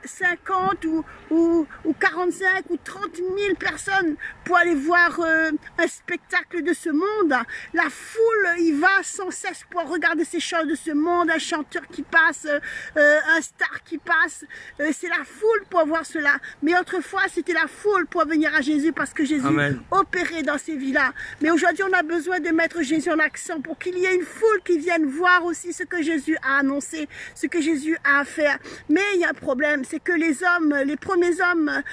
50 ou 45 ou 30 000 personnes pour aller voir un spectacle de ce monde. La foule, il va sans cesse pour regarder ces choses de ce monde, un chanteur qui passe, un star qui passe. C'est la foule pour voir cela. Mais autrefois, c'était la foule pour venir à Jésus parce que Jésus Amen. opérait dans ces vies-là. Mais aujourd'hui, on a besoin de mettre Jésus en accent pour qu'il y ait une foule qui vienne voir aussi ce que Jésus a annoncé, ce que Jésus a à faire. Mais il y a un problème, c'est que les premiers hommes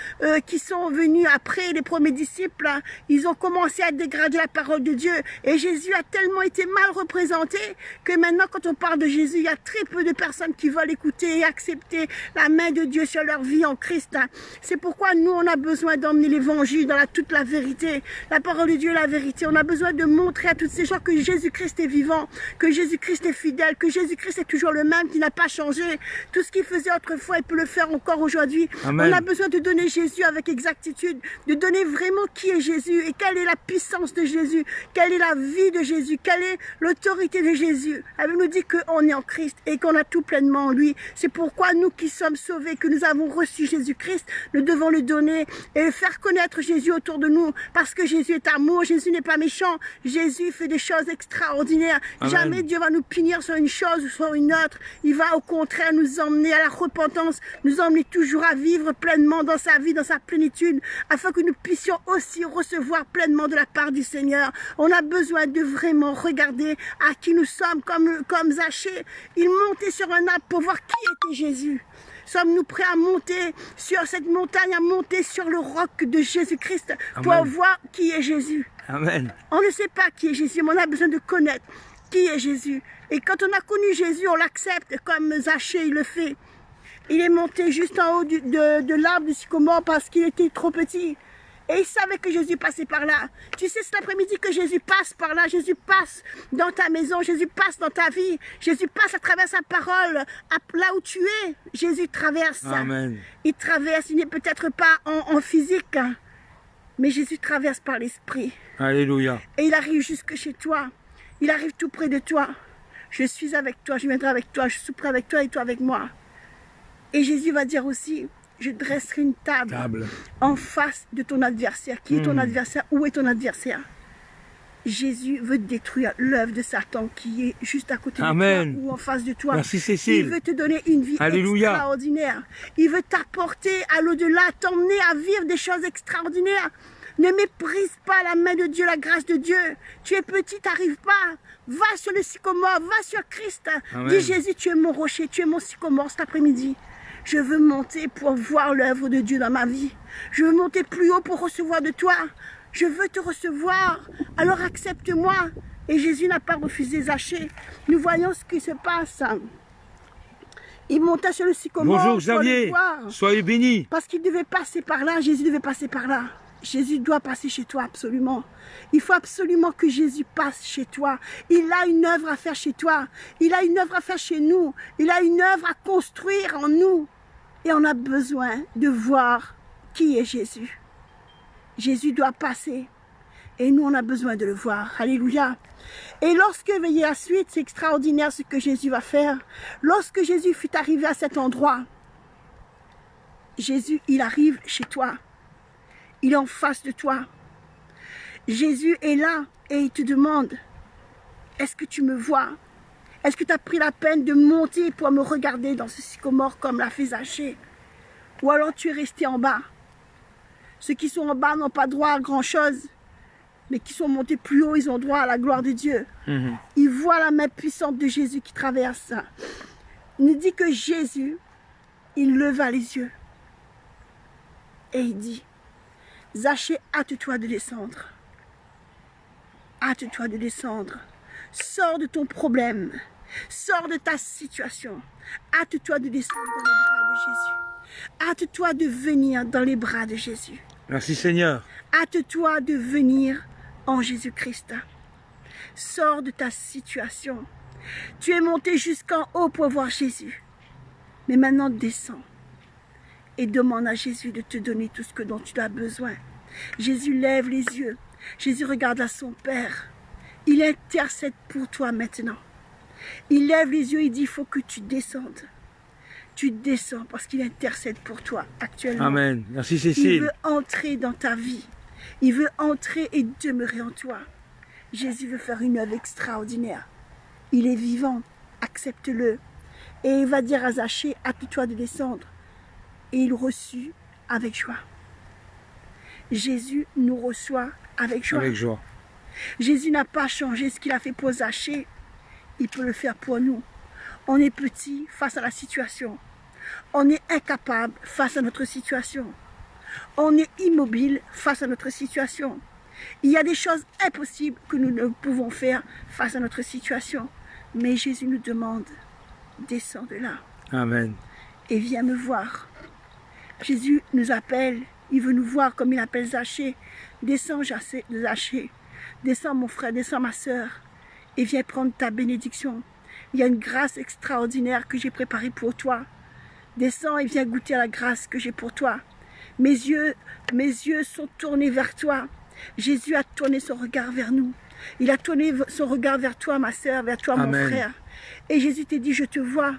qui sont venus après, les premiers disciples, ils ont commencé à dégrader la parole de Dieu. Et Jésus a tellement été mal représenté que maintenant, quand on parle de Jésus, il y a très peu de personnes qui veulent écouter et accepter la main de Dieu sur leur vie en Christ. C'est pourquoi nous, on a besoin d'emmener l'évangile dans toute la vérité. La parole de Dieu est la vérité. On a besoin de montrer à toutes ces gens que Jésus-Christ est vivant, que Jésus-Christ est fidèle, que Jésus-Christ Jésus-Christ est toujours le même, qui n'a pas changé. Tout ce qu'il faisait autrefois, il peut le faire encore aujourd'hui. Amen. On a besoin de donner Jésus avec exactitude, de donner vraiment qui est Jésus et quelle est la puissance de Jésus, quelle est la vie de Jésus, quelle est l'autorité de Jésus. Elle nous dit qu'on est en Christ et qu'on a tout pleinement en lui. C'est pourquoi nous qui sommes sauvés, que nous avons reçu Jésus-Christ, nous devons le donner et faire connaître Jésus autour de nous, parce que Jésus est amour, Jésus n'est pas méchant, Jésus fait des choses extraordinaires. Amen. Jamais Dieu va nous punir sur une chose ou sur une autre. Il va au contraire nous emmener à la repentance, nous emmener toujours à vivre pleinement dans sa vie, dans sa plénitude, afin que nous puissions aussi recevoir pleinement de la part du Seigneur. On a besoin de vraiment regarder à qui nous sommes, comme Zachée. Il montait sur un arbre pour voir qui était Jésus. Sommes-nous prêts à monter sur cette montagne, à monter sur le roc de Jésus-Christ pour Amen. voir qui est Jésus? Amen. On ne sait pas qui est Jésus, mais on a besoin de connaître qui est Jésus. Et quand on a connu Jésus, on l'accepte comme Zachée, il le fait. Il est monté juste en haut de l'arbre du sycomore parce qu'il était trop petit. Et il savait que Jésus passait par là. Tu sais, cet après-midi que Jésus passe par là, Jésus passe dans ta maison, Jésus passe dans ta vie, Jésus passe à travers sa parole, là où tu es. Jésus traverse. Amen. Il traverse, il n'est peut-être pas en physique, mais Jésus traverse par l'esprit. Alléluia. Et il arrive jusque chez toi. Il arrive tout près de toi. Je suis avec toi, je viendrai avec toi, je souperai avec toi et toi avec moi. Et Jésus va dire aussi, je dresserai une table en face de ton adversaire. Qui est ton adversaire? Où est ton adversaire? Jésus veut détruire l'œuvre de Satan qui est juste à côté Amen. de toi ou en face de toi. Merci Cécile. Il veut te donner une vie Alléluia. extraordinaire. Il veut t'apporter à l'au-delà, t'emmener à vivre des choses extraordinaires. Ne méprise pas la main de Dieu, la grâce de Dieu. Tu es petit, t'arrives pas. Va sur le sycomore, va sur Christ. Amen. Dis Jésus, tu es mon rocher, tu es mon sycomore cet après-midi. Je veux monter pour voir l'œuvre de Dieu dans ma vie. Je veux monter plus haut pour recevoir de toi. Je veux te recevoir. Alors accepte-moi. Et Jésus n'a pas refusé Zachée. Nous voyons ce qui se passe. Il monta sur le sycomore. Bonjour pour Xavier. le voir. Soyez bénis. Parce qu'il devait passer par là. Jésus devait passer par là. Jésus doit passer chez toi absolument. Il faut absolument que Jésus passe chez toi. Il a une œuvre à faire chez toi. Il a une œuvre à faire chez nous. Il a une œuvre à construire en nous. Et on a besoin de voir qui est Jésus. Jésus doit passer. Et nous, on a besoin de le voir. Alléluia. Et lorsque, veillez la suite, c'est extraordinaire ce que Jésus va faire. Lorsque Jésus fut arrivé à cet endroit, Jésus, il arrive chez toi. Il est en face de toi. Jésus est là et il te demande, est-ce que tu me vois? Est-ce que tu as pris la peine de monter pour me regarder dans ce sycomore comme l'a fait Zachée? Ou alors tu es resté en bas? Ceux qui sont en bas n'ont pas droit à grand-chose, mais qui sont montés plus haut, ils ont droit à la gloire de Dieu. Ils voient la main puissante de Jésus qui traverse. Il nous dit que Jésus, il leva les yeux et il dit, Zachée, hâte-toi de descendre. Hâte-toi de descendre. Sors de ton problème. Sors de ta situation. Hâte-toi de descendre dans les bras de Jésus. Hâte-toi de venir dans les bras de Jésus. Merci Seigneur. Hâte-toi de venir en Jésus-Christ. Sors de ta situation. Tu es monté jusqu'en haut pour voir Jésus. Mais maintenant descends. Et demande à Jésus de te donner tout ce dont tu as besoin. Jésus lève les yeux. Jésus regarde à son Père. Il intercède pour toi maintenant. Il lève les yeux et dit, il faut que tu descendes. Tu descends parce qu'il intercède pour toi actuellement. Amen. Merci Il Cécile. veut entrer dans ta vie. Il veut entrer et demeurer en toi. Jésus veut faire une œuvre extraordinaire. Il est vivant. Accepte-le. Et il va dire à Zachée, hâte-toi de descendre. Et il reçut avec joie. Jésus nous reçoit avec joie. Avec joie. Jésus n'a pas changé ce qu'il a fait pour Zachée. Il peut le faire pour nous. On est petit face à la situation. On est incapable face à notre situation. On est immobile face à notre situation. Il y a des choses impossibles que nous ne pouvons faire face à notre situation. Mais Jésus nous demande, descends de là Amen. et viens me voir. Jésus nous appelle, il veut nous voir comme il appelle Zachée. Descends Zachée, descends mon frère, descends ma soeur et viens prendre ta bénédiction. Il y a une grâce extraordinaire que j'ai préparée pour toi. Descends et viens goûter à la grâce que j'ai pour toi. Mes yeux sont tournés vers toi. Jésus a tourné son regard vers nous. Il a tourné son regard vers toi, ma sœur, vers toi, mon frère. Et Jésus t'a dit, je te vois.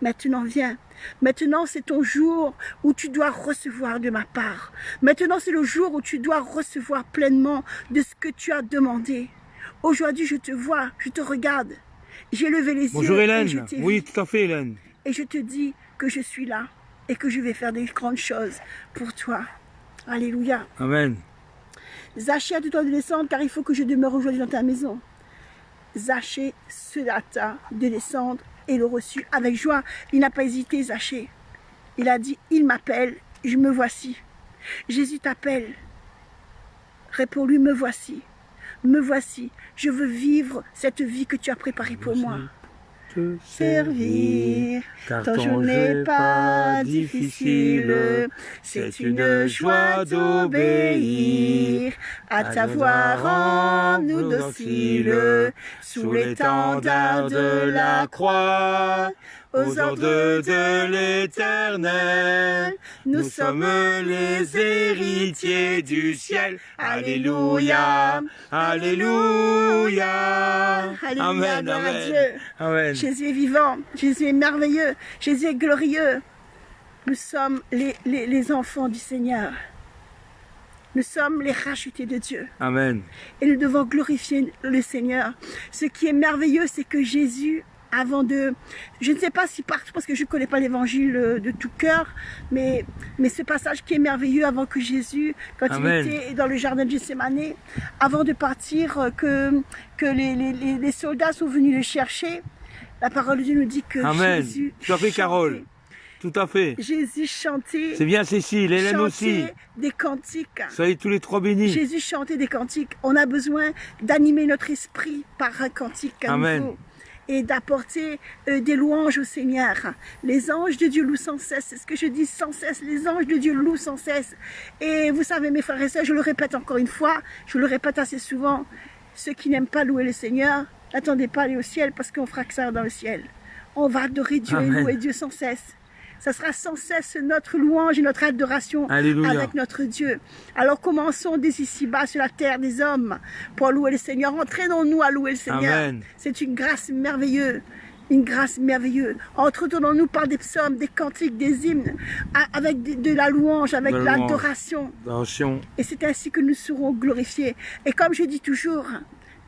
Maintenant, viens. Maintenant, c'est ton jour où tu dois recevoir de ma part. Maintenant, c'est le jour où tu dois recevoir pleinement de ce que tu as demandé. Aujourd'hui, je te vois, je te regarde. J'ai levé les Bonjour yeux. Hélène. Et je t'ai vu. Oui, tout à fait Hélène. Et je te dis que je suis là et que je vais faire des grandes choses pour toi. Alléluia. Amen. Zachée, hâte-toi de descendre car il faut que je demeure aujourd'hui dans ta maison. Zachée se hâta de descendre et le reçut avec joie. Il n'a pas hésité, Zachée. Il a dit, il m'appelle, je me voici. Jésus t'appelle. Réponds-lui, me voici. Me voici. Je veux vivre cette vie que tu as préparée pour moi. Te Servir, ton journée n'est pas difficile, c'est une joie d'obéir à ta voix rends-nous dociles, sous l'étendard de la croix, aux ordres de l'Éternel, nous sommes les héritiers du ciel. Alléluia, Alléluia, Amen, Amen. Amen. Jésus est vivant, Jésus est merveilleux, Jésus est glorieux. Nous sommes les enfants du Seigneur. Nous sommes les rachetés de Dieu. Amen. Et nous devons glorifier le Seigneur. Ce qui est merveilleux, c'est que Jésus, avant de... Je ne sais pas si partout, parce que je ne connais pas l'évangile de tout cœur, mais ce passage qui est merveilleux avant que Jésus, quand Amen. il était dans le jardin de Gethsémanée, avant de partir, que les soldats sont venus le chercher, la parole de Dieu nous dit que Amen. Jésus Tout à fait, Carole. Tout à fait. Jésus chantait. C'est bien Cécile, Hélène aussi. Des cantiques. Soyez tous les trois bénis. Jésus chantait des cantiques. On a besoin d'animer notre esprit par un cantique à Amen. nouveau. Et d'apporter des louanges au Seigneur. Les anges de Dieu louent sans cesse. C'est ce que je dis sans cesse. Les anges de Dieu louent sans cesse. Et vous savez, mes frères et sœurs, je le répète encore une fois, je le répète assez souvent, ceux qui n'aiment pas louer le Seigneur, n'attendez pas à aller au ciel parce qu'on fera que ça dans le ciel. On va adorer Dieu Amen. et louer Dieu sans cesse. Ça sera sans cesse notre louange et notre adoration Alléluia. avec notre Dieu. Alors commençons dès ici-bas sur la terre des hommes pour louer le Seigneur. Entraînons-nous à louer le Seigneur. Amen. C'est une grâce merveilleuse. Une grâce merveilleuse. Entretenons-nous par des psaumes, des cantiques, des hymnes, avec de la louange, avec De de la louange. l'adoration. Attention. Et c'est ainsi que nous serons glorifiés. Et comme je dis toujours,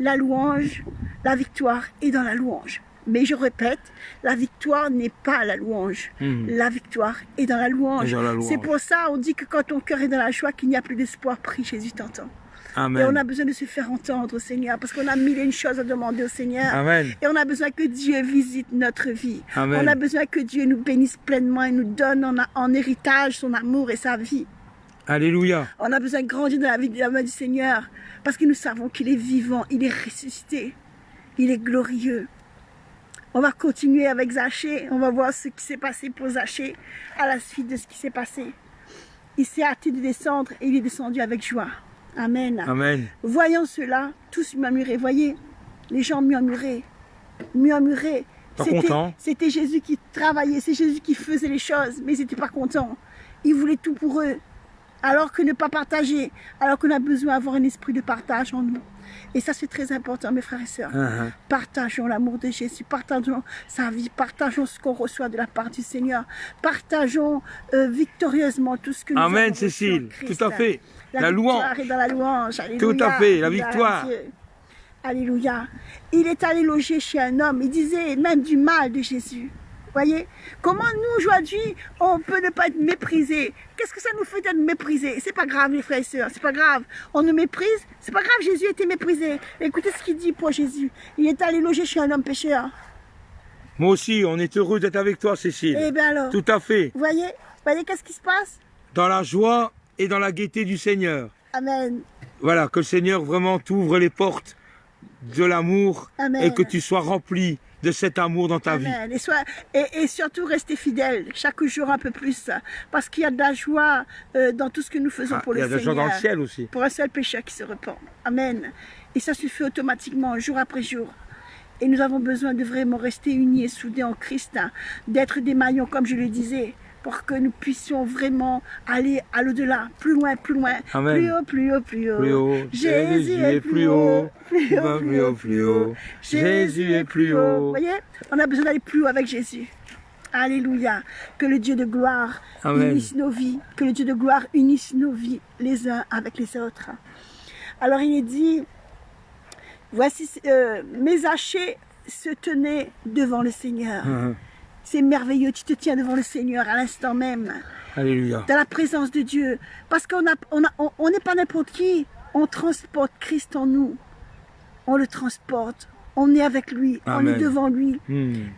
la louange, la victoire est dans la louange. Mais je répète, la victoire n'est pas la louange. La victoire est dans la louange. Et dans la louange. C'est pour ça on dit que quand ton cœur est dans la joie, qu'il n'y a plus d'espoir, prie, Jésus t'entend. Amen. Et on a besoin de se faire entendre au Seigneur, parce qu'on a mille et une choses à demander au Seigneur. Amen. Et on a besoin que Dieu visite notre vie. Amen. On a besoin que Dieu nous bénisse pleinement et nous donne en héritage son amour et sa vie. Alléluia. On a besoin de grandir dans la vie de la main du Seigneur, parce que nous savons qu'il est vivant, il est ressuscité, il est glorieux. On va continuer avec Zachée, on va voir ce qui s'est passé pour Zachée à la suite de ce qui s'est passé. Il s'est hâté de descendre et il est descendu avec joie. Amen. Amen. Voyant cela, tous murmuraient. Voyez, les gens murmuraient. Murmuraient. Pas contents. C'était Jésus qui travaillait, c'est Jésus qui faisait les choses, mais ils n'étaient pas contents. Ils voulaient tout pour eux. Alors que ne pas partager, alors qu'on a besoin d'avoir un esprit de partage en nous. Et ça, c'est très important, mes frères et sœurs. Partageons l'amour de Jésus, partageons sa vie, partageons ce qu'on reçoit de la part du Seigneur. Partageons victorieusement tout ce que nous avons Amen, reçu en Cécile. Christ. Tout à fait. La louange. victoire est dans la louange. Alléluia. Tout à fait, la Gloire à victoire. Dieu. Alléluia. Il est allé loger chez un homme. Il disait même du mal de Jésus. Voyez, comment nous aujourd'hui on peut ne pas être méprisé. Qu'est-ce que ça nous fait d'être méprisé? C'est pas grave les frères et sœurs, c'est pas grave. On nous méprise, c'est pas grave, Jésus était méprisé. Écoutez ce qu'il dit pour Jésus. Il est allé loger chez un homme pécheur. Moi aussi, on est heureux d'être avec toi, Cécile. Eh bien alors, Tout à fait. voyez qu'est-ce qui se passe? Dans la joie et dans la gaieté du Seigneur. Amen. Voilà, que le Seigneur vraiment t'ouvre les portes de l'amour Amen. et que tu sois rempli de cet amour dans ta vie. Amen. Et surtout rester fidèle chaque jour un peu plus, parce qu'il y a de la joie dans tout ce que nous faisons pour Il y le a de la joie Seigneur. dans le ciel aussi. Pour un seul pécheur qui se repent. Amen. Et ça se fait automatiquement, jour après jour. Et nous avons besoin de vraiment rester unis et soudés en Christ, hein, d'être des maillons, comme je le disais, pour que nous puissions vraiment aller à l'au-delà, plus loin, Amen. plus haut, plus haut, plus haut. Plus haut. Jésus est plus haut, plus haut, plus haut. Jésus est plus haut. Vous voyez, on a besoin d'aller plus haut avec Jésus. Alléluia. Que le Dieu de gloire Amen. unisse nos vies. Que le Dieu de gloire unisse nos vies les uns avec les autres. Alors il est dit, voici, mes Zachée se tenait devant le Seigneur. C'est merveilleux, tu te tiens devant le Seigneur à l'instant même. Alléluia. Dans la présence de Dieu. Parce qu'on n'est pas n'importe qui. On transporte Christ en nous. On le transporte. On est avec lui. Amen. On est devant lui.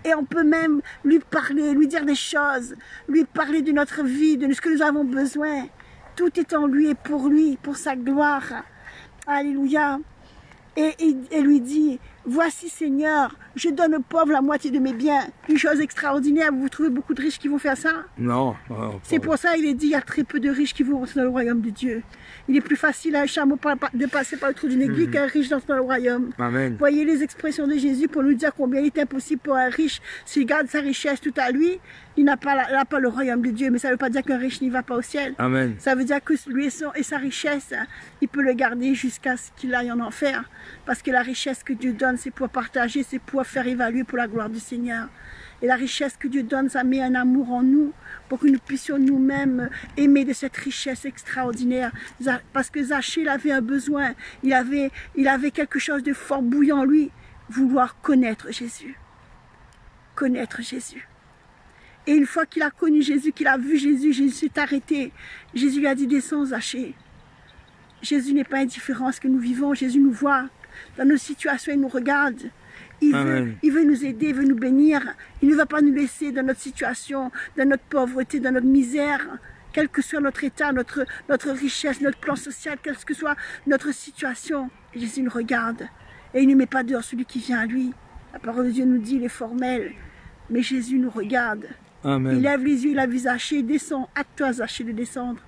Et on peut même lui parler, lui dire des choses. Lui parler de notre vie, de ce que nous avons besoin. Tout est en lui et pour sa gloire. Alléluia. Et lui dit, voici Seigneur, je donne aux pauvres la moitié de mes biens. Une chose extraordinaire, vous trouvez beaucoup de riches qui vont faire ça? Non. C'est pour ça il est dit, il y a très peu de riches qui vont rentrer dans le royaume de Dieu. Il est plus facile à un chameau de passer par le trou d'une aiguille qu'un riche dans le royaume. Amen. Voyez les expressions de Jésus pour nous dire combien il est impossible pour un riche, s'il garde sa richesse tout à lui, il n'a pas le royaume de Dieu. Mais ça ne veut pas dire qu'un riche n'y va pas au ciel. Amen. Ça veut dire que lui et sa richesse, il peut le garder jusqu'à ce qu'il aille en enfer. Parce que la richesse que Dieu donne, c'est pour partager, c'est pour faire évaluer pour la gloire du Seigneur. Et la richesse que Dieu donne, ça met un amour en nous pour que nous puissions nous-mêmes aimer de cette richesse extraordinaire. Parce que Zachée, il avait un besoin, il avait quelque chose de fort bouillant en lui, vouloir connaître Jésus. Connaître Jésus. Et une fois qu'il a connu Jésus, qu'il a vu Jésus, Jésus s'est arrêté. Jésus lui a dit, descends Zachée. Jésus n'est pas indifférent à ce que nous vivons, Jésus nous voit. Dans nos situations, il nous regarde. Il veut nous aider, il veut nous bénir. Il ne va pas nous laisser dans notre situation, dans notre pauvreté, dans notre misère. Quel que soit notre état, notre richesse, notre plan social, quelle que soit notre situation. Jésus nous regarde. Et il ne met pas dehors celui qui vient à lui. La parole de Dieu nous dit, il est formel. Mais Jésus nous regarde. Amen. Il lève les yeux, il a vu Zachée, descends, hâte-toi Zachée de descendre.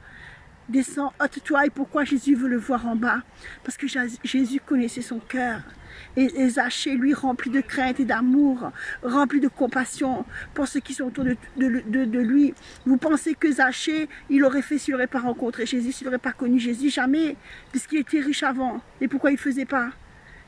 Descends, hâte-toi. Et pourquoi Jésus veut le voir en bas? Parce que Jésus connaissait son cœur. Et Zachée, lui, rempli de crainte et d'amour, rempli de compassion pour ceux qui sont autour de lui. Vous pensez que Zachée, il aurait fait s'il n'aurait pas rencontré Jésus, s'il n'aurait pas connu Jésus? Jamais, puisqu'il était riche avant. Et pourquoi il ne faisait pas?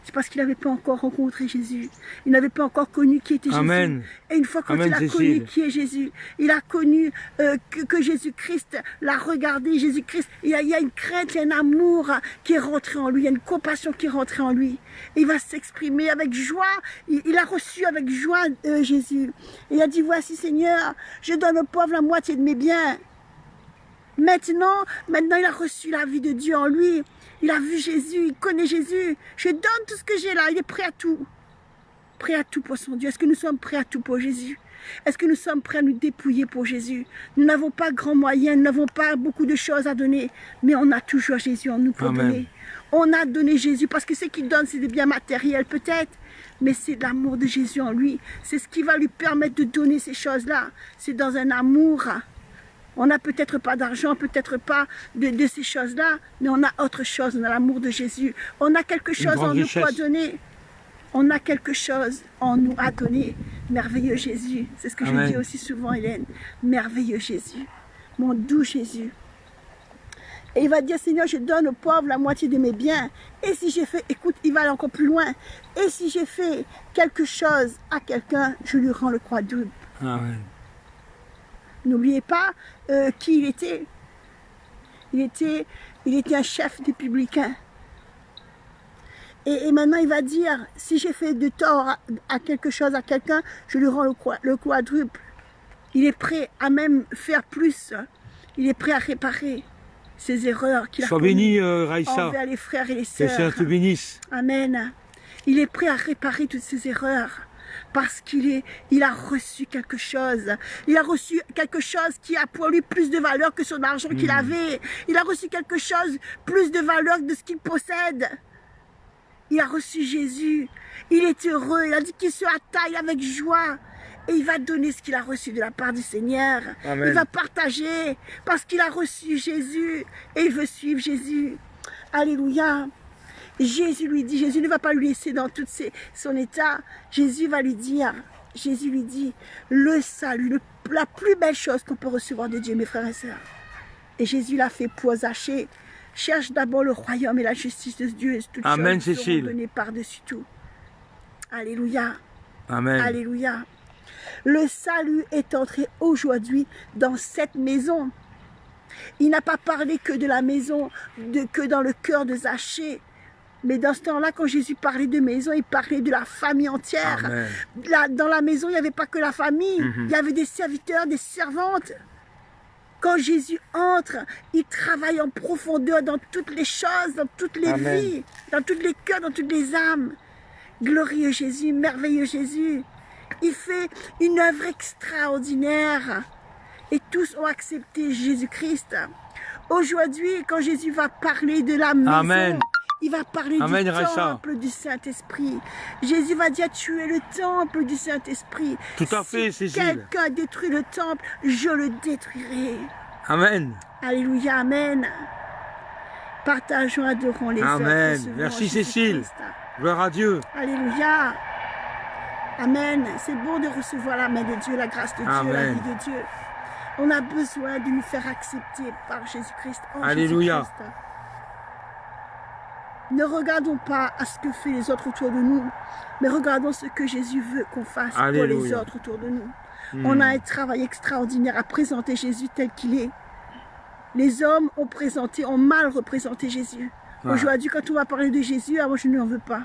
C'est parce qu'il n'avait pas encore rencontré Jésus. Il n'avait pas encore connu qui était Amen. Jésus. Et une fois qu'il a Cécile. connu qui est Jésus, il a connu que Jésus-Christ l'a regardé, Jésus-Christ, il y a une crainte, il y a un amour qui est rentré en lui, il y a une compassion qui est rentrée en lui. Et il va s'exprimer avec joie. Il a reçu avec joie Jésus. Et il a dit, voici Seigneur, je donne aux pauvres la moitié de mes biens. Maintenant, il a reçu la vie de Dieu en lui. Il a vu Jésus, il connaît Jésus. Je donne tout ce que j'ai là, il est prêt à tout. Prêt à tout pour son Dieu. Est-ce que nous sommes prêts à tout pour Jésus? Est-ce que nous sommes prêts à nous dépouiller pour Jésus? Nous n'avons pas grand moyen, nous n'avons pas beaucoup de choses à donner, mais on a toujours Jésus en nous pour donner. On a donné Jésus parce que ce qu'il donne, c'est des biens matériels peut-être, mais c'est l'amour de Jésus en lui. C'est ce qui va lui permettre de donner ces choses-là. C'est dans un amour. On n'a peut-être pas d'argent, peut-être pas de ces choses-là, mais on a autre chose, on a l'amour de Jésus. On a quelque chose en nous à donner. On a quelque chose en nous à donner. Merveilleux Jésus. C'est ce que je dis aussi souvent, Hélène. Merveilleux Jésus. Mon doux Jésus. Et il va dire, Seigneur, je donne aux pauvres la moitié de mes biens. Et si j'ai fait, écoute, il va aller encore plus loin. Et si j'ai fait quelque chose à quelqu'un, je lui rends le quadruple. Amen. N'oubliez pas qui il était. Il était un chef des publicains. Et maintenant, il va dire, si j'ai fait de tort à quelque chose, à quelqu'un, je lui rends le quadruple. Il est prêt à même faire plus. Il est prêt à réparer ses erreurs qu'il a commises envers les frères et les sœurs. Que Seigneur te bénisse. Amen. Il est prêt à réparer toutes ses erreurs. Parce qu'il a reçu quelque chose. Il a reçu quelque chose qui a pour lui plus de valeur que son argent qu'il avait. Il a reçu quelque chose plus de valeur de ce qu'il possède. Il a reçu Jésus. Il est heureux. Il a dit qu'il se attaille avec joie. Et il va donner ce qu'il a reçu de la part du Seigneur. Amen. Il va partager parce qu'il a reçu Jésus. Et il veut suivre Jésus. Alléluia. Jésus lui dit, Jésus ne va pas lui laisser dans tout son état. Jésus va lui dire, Jésus lui dit, le salut, la plus belle chose qu'on peut recevoir de Dieu, mes frères et sœurs. Et Jésus l'a fait pour Zachée. Cherche d'abord le royaume et la justice de Dieu. Et toutes Amen, choses Cécile. seront données par-dessus tout. Alléluia. Amen. Alléluia. Le salut est entré aujourd'hui dans cette maison. Il n'a pas parlé que de la maison, que dans le cœur de Zachée. Mais dans ce temps-là, quand Jésus parlait de maison, il parlait de la famille entière. Amen. Dans la maison, il n'y avait pas que la famille. Il y avait des serviteurs, des servantes. Quand Jésus entre, il travaille en profondeur dans toutes les choses, dans toutes les Amen. vies, dans tous les cœurs, dans toutes les âmes. Glorieux Jésus, merveilleux Jésus. Il fait une œuvre extraordinaire. Et tous ont accepté Jésus-Christ. Aujourd'hui, quand Jésus va parler de la maison, Amen. il va parler Amen, du Raissa. temple du Saint-Esprit. Jésus va dire, tu es le temple du Saint-Esprit. Tout à fait, Si Cécile. quelqu'un détruit le temple, je le détruirai. Amen. Alléluia, Amen. Partageons, adorons les Amen. œuvres. Merci, Cécile. Gloire à Dieu. Alléluia. Amen. C'est bon de recevoir la main de Dieu, la grâce de Dieu, Amen. la vie de Dieu. On a besoin de nous faire accepter par Jésus-Christ. Alléluia. Jésus-Christ. Ne regardons pas à ce que font les autres autour de nous, mais regardons ce que Jésus veut qu'on fasse pour les Alléluia. autres autour de nous. On a un travail extraordinaire à présenter Jésus tel qu'il est. Les hommes ont mal représenté Jésus. Ouais. Aujourd'hui, quand on va parler de Jésus, moi je n'en veux pas.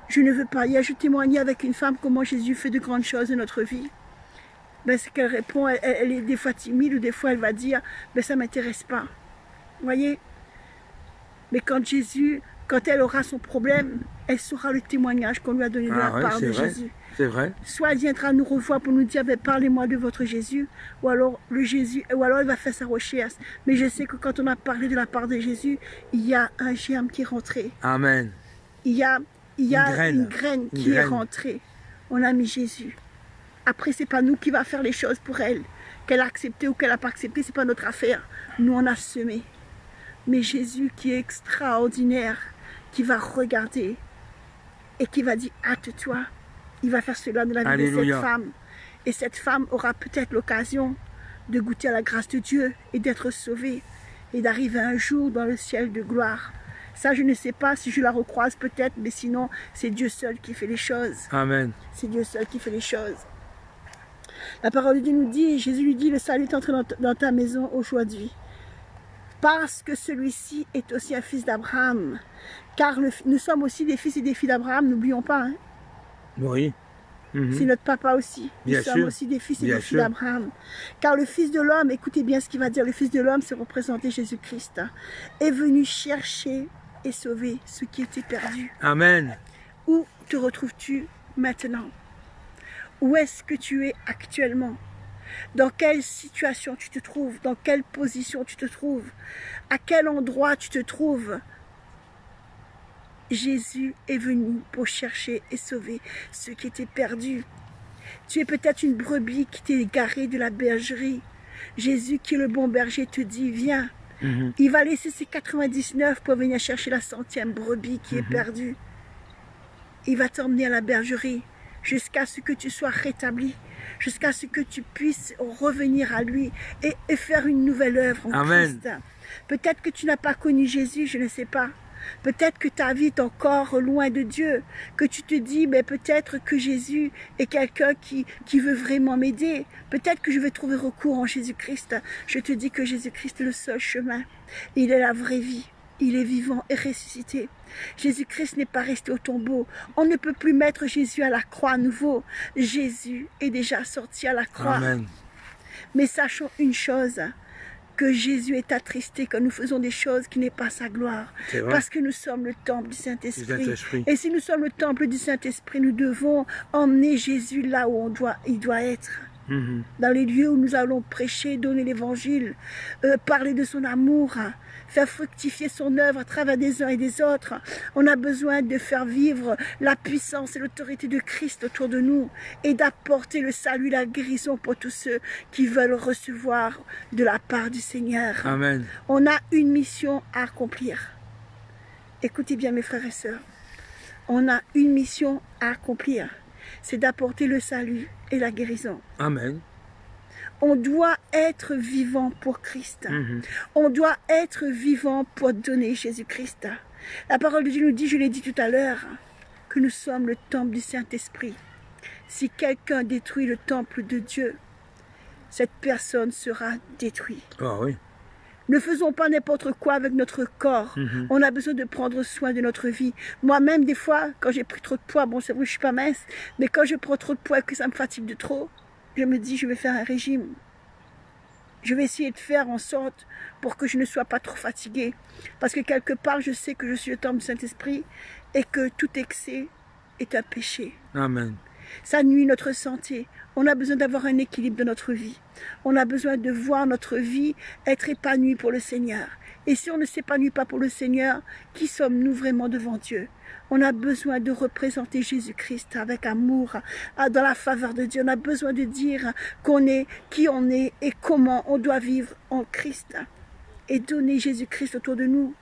Je ne veux pas. Hier, je témoignais avec une femme comment Jésus fait de grandes choses dans notre vie. Ben, ce qu'elle répond, elle est des fois timide ou des fois elle va dire, ben, ça ne m'intéresse pas. Vous voyez? Mais quand elle aura son problème, elle saura le témoignage qu'on lui a donné de la part de Jésus. C'est vrai. Soit elle viendra nous revoir pour nous dire, ben, parlez-moi de votre Jésus, ou alors elle va faire sa recherche. Mais je sais que quand on a parlé de la part de Jésus, il y a un germe qui est rentré. Amen. Il y a Une une graine qui est rentrée. On a mis Jésus. Après, c'est pas nous qui va faire les choses pour elle. Qu'elle a accepté ou qu'elle n'a pas accepté, c'est pas notre affaire. Nous, on a semé. Mais Jésus qui est extraordinaire, qui va regarder et qui va dire, hâte-toi. Il va faire cela dans la vie Alléluia. de cette femme. Et cette femme aura peut-être l'occasion de goûter à la grâce de Dieu et d'être sauvée et d'arriver un jour dans le ciel de gloire. Ça, je ne sais pas si je la recroise peut-être, mais sinon, c'est Dieu seul qui fait les choses. Amen. C'est Dieu seul qui fait les choses. La parole de Dieu nous dit, Jésus lui dit, le salut est entré dans ta maison aujourd'hui. Parce que celui-ci est aussi un fils d'Abraham. Car nous sommes aussi des fils et des filles d'Abraham, n'oublions pas. Hein. Oui. C'est notre papa aussi. Nous Bien sommes sûr. aussi des fils et Bien des filles sûr. d'Abraham. Car le Fils de l'homme, écoutez bien ce qu'il va dire, le Fils de l'homme, c'est représenter Jésus-Christ, hein, est venu chercher et sauver ce qui était perdu. Amen. Où te retrouves-tu maintenant? Où est-ce que tu es actuellement? Dans quelle situation tu te trouves? Dans quelle position tu te trouves? À quel endroit tu te trouves? Jésus est venu pour chercher et sauver ceux qui étaient perdus. Tu es peut-être une brebis qui t'est égarée de la bergerie. Jésus, qui est le bon berger, te dit, viens. Il va laisser ses 99 pour venir chercher la 100e brebis qui est perdue. Il va t'emmener à la bergerie jusqu'à ce que tu sois rétabli, jusqu'à ce que tu puisses revenir à lui et faire une nouvelle œuvre en Amen. Christ. Peut-être que tu n'as pas connu Jésus, je ne sais pas. Peut-être que ta vie est encore loin de Dieu, que tu te dis, mais peut-être que Jésus est quelqu'un qui veut vraiment m'aider. Peut-être que je vais trouver recours en Jésus-Christ. Je te dis que Jésus-Christ est le seul chemin. Il est la vraie vie. Il est vivant et ressuscité. Jésus-Christ n'est pas resté au tombeau. On ne peut plus mettre Jésus à la croix à nouveau. Jésus est déjà sorti à la croix. Amen. Mais sachons une chose, que Jésus est attristé quand nous faisons des choses qui n'est pas sa gloire. C'est vrai. Parce que nous sommes le temple du Du Saint-Esprit. Saint-Esprit. Et si nous sommes le temple du Saint-Esprit, nous devons emmener Jésus là où il doit être. Dans les lieux où nous allons prêcher, donner l'évangile, parler de son amour, faire fructifier son œuvre à travers des uns et des autres. On a besoin de faire vivre la puissance et l'autorité de Christ autour de nous et d'apporter le salut, la guérison pour tous ceux qui veulent recevoir de la part du Seigneur. Amen. On a une mission à accomplir. Écoutez bien mes frères et sœurs, on a une mission à accomplir, c'est d'apporter le salut et la guérison. Amen. On doit être vivant pour Christ. Mhm. On doit être vivant pour donner Jésus-Christ. La parole de Dieu nous dit, je l'ai dit tout à l'heure, que nous sommes le temple du Saint-Esprit. Si quelqu'un détruit le temple de Dieu, cette personne sera détruite. Ah oui. Ne faisons pas n'importe quoi avec notre corps. Mhm. On a besoin de prendre soin de notre vie. Moi-même, des fois, quand j'ai pris trop de poids, bon, c'est vrai que je suis pas mince, mais quand je prends trop de poids et que ça me fatigue de trop, je me dis, je vais faire un régime. Je vais essayer de faire en sorte pour que je ne sois pas trop fatiguée. Parce que quelque part, je sais que je suis le temple du Saint-Esprit et que tout excès est un péché. Amen. Ça nuit notre santé. On a besoin d'avoir un équilibre dans notre vie. On a besoin de voir notre vie être épanouie pour le Seigneur. Et si on ne s'épanouit pas pour le Seigneur, qui sommes-nous vraiment devant Dieu? On a besoin de représenter Jésus-Christ avec amour, dans la faveur de Dieu. On a besoin de dire qu'on est, qui on est et comment on doit vivre en Christ. Et donner Jésus-Christ autour de nous.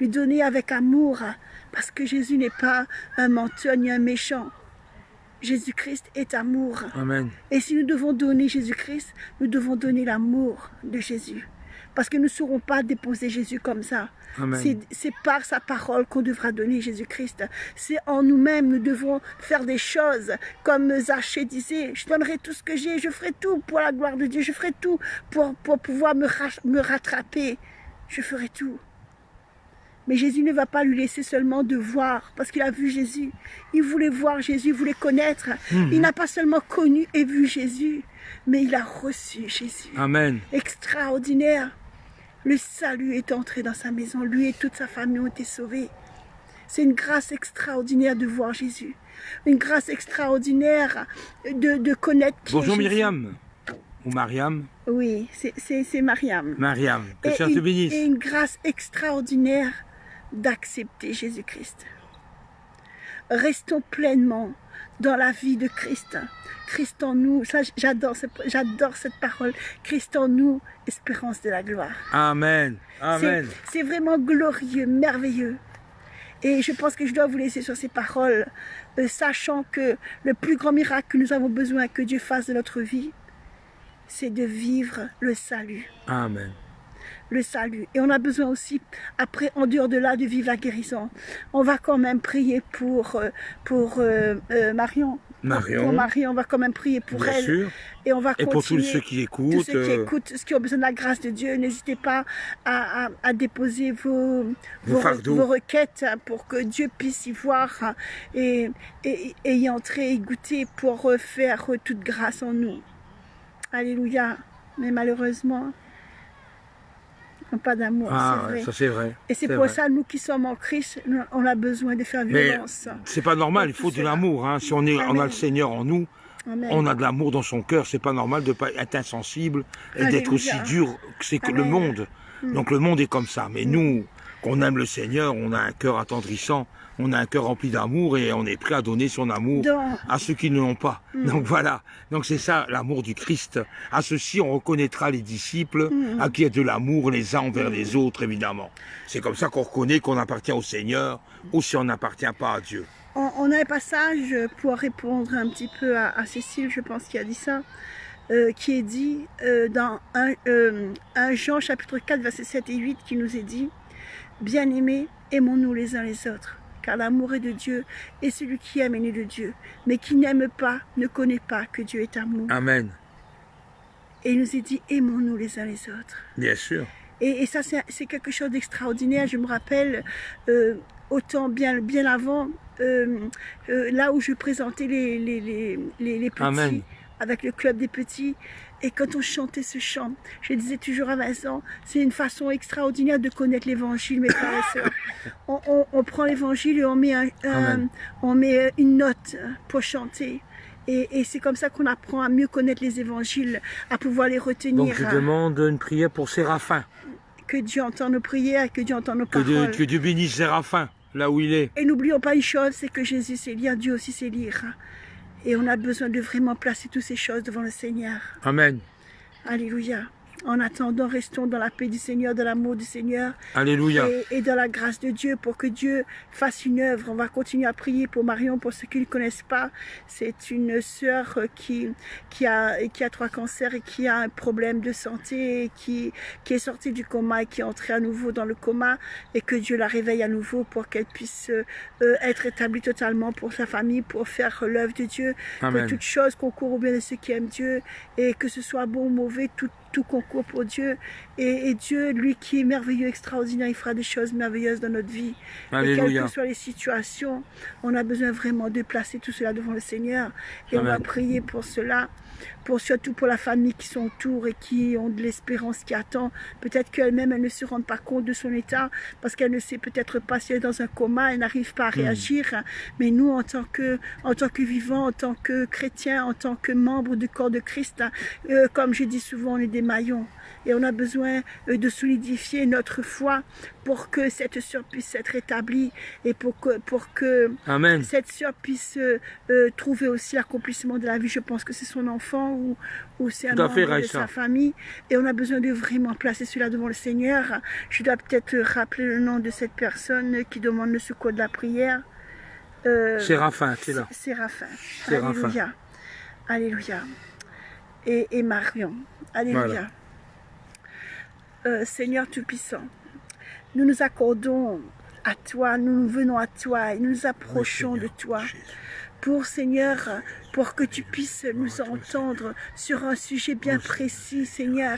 Lui donner avec amour, parce que Jésus n'est pas un menteur ni un méchant. Jésus-Christ est amour. Amen. Et si nous devons donner Jésus-Christ, nous devons donner l'amour de Jésus. Parce que nous ne saurons pas déposer Jésus comme ça. C'est par sa parole qu'on devra donner Jésus-Christ. C'est en nous-mêmes, nous devons faire des choses. Comme Zachée disait, je donnerai tout ce que j'ai, je ferai tout pour la gloire de Dieu, je ferai tout pour pouvoir me rattraper. Je ferai tout. Mais Jésus ne va pas lui laisser seulement de voir, parce qu'il a vu Jésus. Il voulait voir Jésus, il voulait connaître. Il n'a pas seulement connu et vu Jésus, mais il a reçu Jésus. Amen. Extraordinaire. Le salut est entré dans sa maison. Lui et toute sa famille ont été sauvés. C'est une grâce extraordinaire de voir Jésus. Une grâce extraordinaire de connaître qui Bonjour est Jésus. Myriam. Ou Mariam. Oui, c'est Mariam. Mariam. Que le Seigneur te bénisse. Et une grâce extraordinaire d'accepter Jésus-Christ. Restons pleinement dans la vie de Christ. Christ en nous, ça j'adore cette parole. Christ en nous, espérance de la gloire. Amen. Amen. C'est vraiment glorieux, merveilleux. Et je pense que je dois vous laisser sur ces paroles, sachant que le plus grand miracle que nous avons besoin que Dieu fasse de notre vie, c'est de vivre le salut. Amen. Le salut. Et on a besoin aussi, après, en dehors de là, de vivre la guérison. On va quand même prier pour Marion. Pour Marion, on va quand même prier pour Bien elle. sûr. Et on va continuer. Et pour tous ceux qui écoutent. Tous ceux qui écoutent, ceux qui ont besoin de la grâce de Dieu, n'hésitez pas à déposer vos requêtes pour que Dieu puisse y voir et y entrer et goûter pour faire toute grâce en nous. Alléluia. Mais malheureusement, pas d'amour, c'est vrai. Ça c'est vrai. Et c'est pour ça, nous qui sommes en Christ, on a besoin de faire violence. C'est pas normal, il faut de l'amour. Hein. Si on a le Seigneur en nous, Amen. On a de l'amour dans son cœur, c'est pas normal de pas être insensible et d'être aussi dur que c'est que le monde. Donc le monde est comme ça. Mais nous, qu'on aime le Seigneur, on a un cœur attendrissant, on a un cœur rempli d'amour et on est prêt à donner son amour à ceux qui ne l'ont pas. Donc voilà, donc c'est ça l'amour du Christ. À ceci, on reconnaîtra les disciples à qui il y a de l'amour les uns envers les autres, évidemment. C'est comme ça qu'on reconnaît qu'on appartient au Seigneur ou si on n'appartient pas à Dieu. On a un passage pour répondre un petit peu à Cécile, je pense qu'il a dit ça, qui est dit dans 1 Jean chapitre 4, versets 7 et 8, qui nous est dit « Bien-aimés, aimons-nous les uns les autres. Car l'amour est de Dieu, et celui qui aime est né de Dieu. Mais qui n'aime pas ne connaît pas que Dieu est amour. » Amen. Et il nous est dit, aimons-nous les uns les autres. Bien sûr. Et ça, c'est quelque chose d'extraordinaire. Je me rappelle, autant bien avant, là où je présentais les petits, Amen. Avec le club des petits. Et quand on chantait ce chant, je disais toujours à Vincent, c'est une façon extraordinaire de connaître l'évangile, mes frères et sœurs. On prend l'évangile et on met une note pour chanter. Et c'est comme ça qu'on apprend à mieux connaître les évangiles, à pouvoir les retenir. Donc je demande une prière pour Séraphin. Que Dieu entende nos prières, que Dieu entende nos paroles. Que Dieu bénisse Séraphin, là où il est. Et n'oublions pas une chose, c'est que Jésus sait lire, Dieu aussi sait lire. Et on a besoin de vraiment placer toutes ces choses devant le Seigneur. Amen. Alléluia. En attendant, restons dans la paix du Seigneur, dans l'amour du Seigneur Alléluia. et dans la grâce de Dieu pour que Dieu fasse une œuvre. On va continuer à prier pour Marion, pour ceux qui ne connaissent pas. C'est une sœur qui a 3 cancers et qui a un problème de santé, et qui est sortie du coma et qui est entrée à nouveau dans le coma, et que Dieu la réveille à nouveau pour qu'elle puisse être établie totalement pour sa famille, pour faire l'œuvre de Dieu. Amen. Que toute chose concourt au bien de ceux qui aiment Dieu, et que ce soit bon ou mauvais, tout concourt pour Dieu. Et Dieu, lui qui est merveilleux, extraordinaire, il fera des choses merveilleuses dans notre vie. Et quelles que soient les situations, on a besoin vraiment de placer tout cela devant le Seigneur. Et Amen. On va prier pour cela, surtout pour la famille qui sont autour et qui ont de l'espérance, qui attend. Peut-être qu'elle-même, elle ne se rend pas compte de son état, parce qu'elle ne sait peut-être pas si elle est dans un coma, elle n'arrive pas à réagir. Mais nous, en tant que vivants, en tant que chrétiens, en tant que membres du corps de Christ, comme je dis souvent, on est des maillons. Et on a besoin de solidifier notre foi pour que cette sœur puisse être établie et pour que Amen. Cette sœur puisse trouver aussi l'accomplissement de la vie. Je pense que c'est son enfant ou c'est un membre de sa famille. Et on a besoin de vraiment placer cela devant le Seigneur. Je dois peut-être rappeler le nom de cette personne qui demande le secours de la prière. Séraphin, c'est là. Séraphin. Alléluia. Alléluia. Et Marion. Alléluia. Voilà. Seigneur Tout-Puissant, nous nous accordons à toi, nous venons à toi et nous nous approchons de toi pour, Seigneur, pour que tu puisses nous entendre sur un sujet bien précis, Seigneur.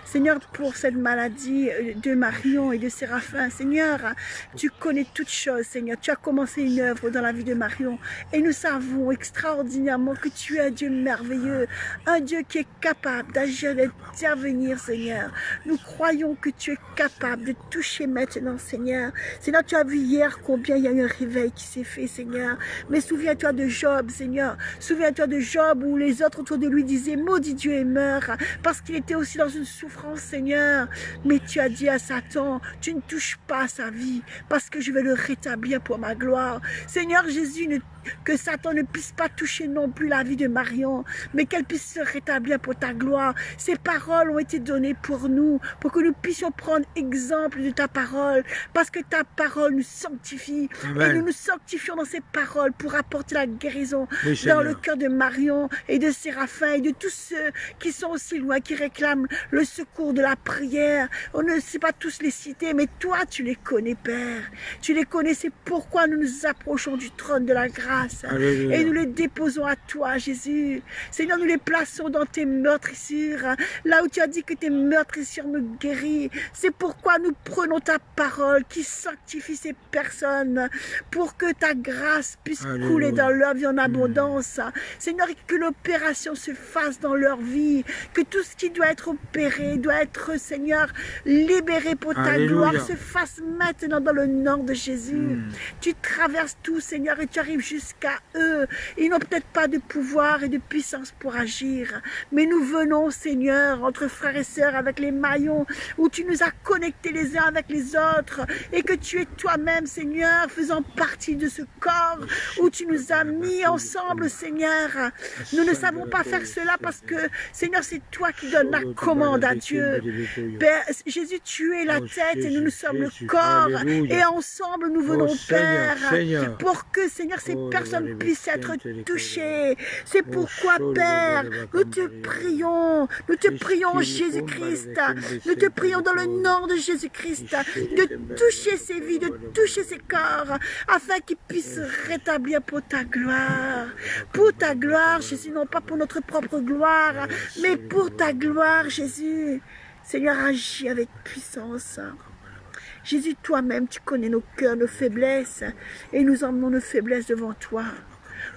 Seigneur, pour cette maladie de Marion et de Séraphin, Seigneur, tu connais toutes choses, Seigneur. Tu as commencé une œuvre dans la vie de Marion et nous savons extraordinairement que tu es un Dieu merveilleux, un Dieu qui est capable d'agir, d'intervenir, Seigneur. Nous croyons que tu es capable de toucher maintenant, Seigneur. Seigneur, tu as vu hier combien il y a eu un réveil qui s'est fait, Seigneur. Mais souviens-toi de Job, Seigneur. Souviens-toi de Job où les autres autour de lui disaient maudit Dieu et meurt parce qu'il était aussi dans une souffrance, Seigneur. Mais tu as dit à Satan, tu ne touches pas à sa vie parce que je vais le rétablir pour ma gloire. Seigneur Jésus, que Satan ne puisse pas toucher non plus la vie de Marion, mais qu'elle puisse se rétablir pour ta gloire. Ces paroles ont été données pour nous, pour que nous puissions prendre exemple de ta parole, parce que ta parole nous sanctifie. Amen. Et nous nous sanctifions dans ces paroles pour apporter la guérison dans le cœur de Marion et de Séraphin et de tous ceux qui sont aussi loin, qui réclament le secours de la prière. On ne sait pas tous les citer, mais toi tu les connais, Père. Tu les connais, c'est pourquoi nous nous approchons du trône de la grâce. Alléluia. Et nous les déposons à toi, Jésus. Seigneur, nous les plaçons dans tes meurtrissures, là où tu as dit que tes meurtrissures me guérissent. C'est pourquoi nous prenons ta parole qui sanctifie ces personnes pour que ta grâce puisse Alléluia. Couler dans leur vie en abondance. Seigneur, que l'opération se fasse dans leur vie, que tout ce qui doit être opéré, doit être, Seigneur, libéré pour ta Alléluia. Gloire, se fasse maintenant dans le nom de Jésus. Tu traverses tout, Seigneur, et tu arrives jusqu'à eux. Ils n'ont peut-être pas de pouvoir et de puissance pour agir, mais nous venons, Seigneur, entre frères et sœurs, avec les maillons, où tu nous as connectés les uns avec les autres, et que tu es toi-même, Seigneur, faisant partie de ce corps, où tu nous as mis ensemble, Seigneur. Nous ne savons pas faire cela parce que, Seigneur, c'est toi qui donnes la commande à Dieu. Père, Jésus, tu es la tête et nous, nous sommes le corps, et ensemble, nous venons, Père, pour que, Seigneur, ces personnes puissent être touchées. C'est pourquoi, Père, nous te prions, Jésus-Christ, nous te prions dans le nom de Jésus-Christ, de toucher ces vies, de toucher ces corps, afin qu'ils puissent rétablir pour ta gloire, Jésus, non pas pour notre propre gloire, mais pour ta gloire, Jésus. Seigneur, agis avec puissance. Jésus, toi-même, tu connais nos cœurs, nos faiblesses, et nous emmenons nos faiblesses devant toi.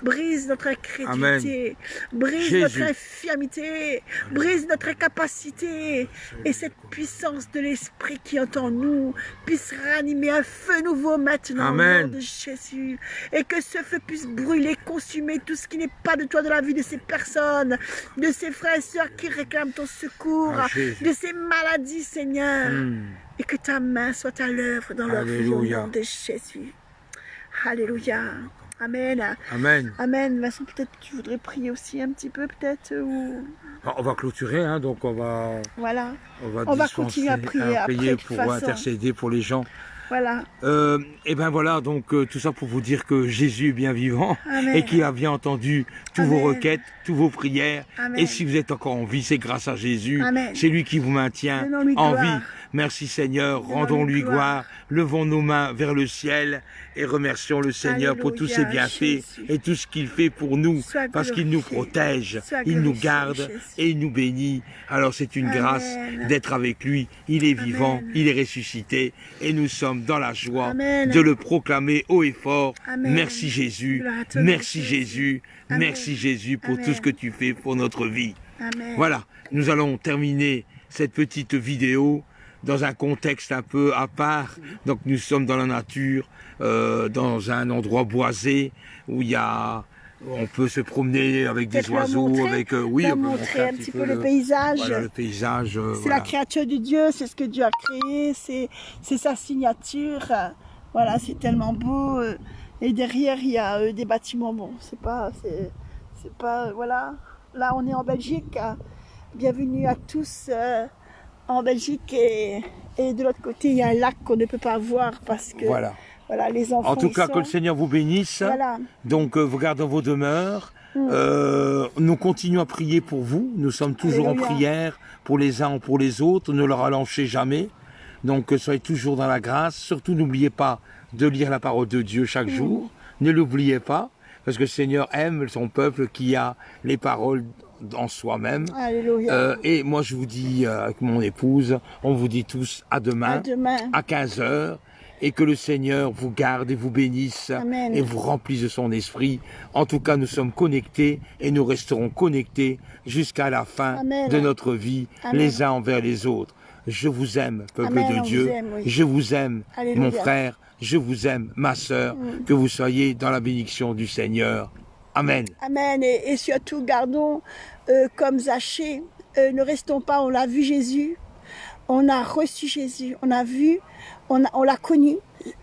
Brise notre incrédulité, brise Jésus. Notre infirmité, brise notre incapacité, et cette puissance de l'Esprit qui est en nous puisse ranimer un feu nouveau maintenant Amen. Au nom de Jésus, et que ce feu puisse brûler, consumer tout ce qui n'est pas de toi dans la vie de ces personnes, de ces frères et sœurs qui réclament ton secours, de ces maladies, Seigneur, et que ta main soit à l'œuvre dans leur vie au nom de Jésus. Alléluia. Amen. Amen. Amen. Vincent, peut-être que tu voudrais prier aussi un petit peu, peut-être ou... On va clôturer, hein, donc Voilà. on va On va continuer à prier après, de toute pour façon. intercéder pour les gens. Voilà. Et ben voilà, donc tout ça pour vous dire que Jésus est bien vivant Amen. et qu'il a bien entendu toutes vos Amen. requêtes, toutes vos prières. Amen. Et si vous êtes encore en vie, c'est grâce à Jésus. Amen. C'est lui qui vous maintient Donnons-lui en gloire. vie. Merci Seigneur, Donnons-lui rendons-lui gloire. gloire, levons nos mains vers le ciel et remercions le Seigneur pour tous ses Alléluia, bienfaits Jésus. et tout ce qu'il fait pour nous, Sois parce qu'il nous glorifié. protège, Sois il nous glorifié, garde Jésus. et il nous bénit. Alors c'est une Amen. grâce d'être avec lui. Il est vivant, Amen. il est ressuscité et nous sommes dans la joie Amen. de le proclamer haut et fort. Amen. Merci Jésus, Gloire à toi, merci Jésus. Jésus, Amen. merci Jésus pour Amen. tout ce que tu fais pour notre vie. Amen. Voilà, nous allons terminer cette petite vidéo dans un contexte un peu à part. Donc nous sommes dans la nature, dans un endroit boisé où on peut se promener avec des Peut-être leur oiseaux, montrer, avec leur on peut montrer un petit peu le paysage. Voilà, le paysage. C'est voilà. la créature de Dieu, c'est ce que Dieu a créé, c'est sa signature. Voilà, c'est tellement beau. Et derrière, il y a des bâtiments. Bon, c'est pas, voilà. Là, on est en Belgique. Bienvenue à tous en Belgique. Et de l'autre côté, il y a un lac qu'on ne peut pas voir parce que Voilà. voilà, les enfants. En tout ils cas, sont... que le Seigneur vous bénisse. Voilà. Donc, vous gardez vos demeures. Nous continuons à prier pour vous. Nous sommes toujours Alléluia. en prière pour les uns ou pour les autres. Ne leur relâchez jamais. Donc, soyez toujours dans la grâce. Surtout, n'oubliez pas de lire la parole de Dieu chaque jour. Ne l'oubliez pas, parce que le Seigneur aime son peuple qui a les paroles en soi-même. Alléluia. Et moi, je vous dis, avec mon épouse, on vous dit tous à demain, À demain. à 15h, et que le Seigneur vous garde et vous bénisse Amen. et vous remplisse de son esprit. En tout cas, nous sommes connectés et nous resterons connectés jusqu'à la fin Amen. de notre vie, Amen. les uns envers les autres. Je vous aime, peuple Amen, de on Dieu. vous aime, oui. Je vous aime, Alléluia. mon frère. Je vous aime, ma sœur. Que vous soyez dans la bénédiction du Seigneur. Amen. Amen. Et surtout, gardons comme Zachée, ne restons pas, on l'a vu Jésus, on a reçu Jésus, on a vu, on l'a connu.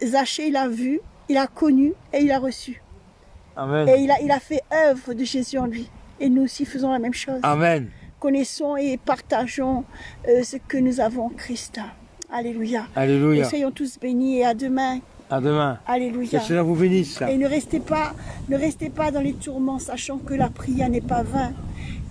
Zachée, il a vu, il a connu et il a reçu. Amen. Et il a fait œuvre de Jésus en lui. Et nous aussi faisons la même chose. Amen. Connaissons et partageons ce que nous avons en Christ. Alléluia. Alléluia. Et soyons tous bénis et à demain. À demain. Que Alléluia. le Seigneur vous bénisse. Et ne restez pas dans les tourments, sachant que la prière n'est pas vaine.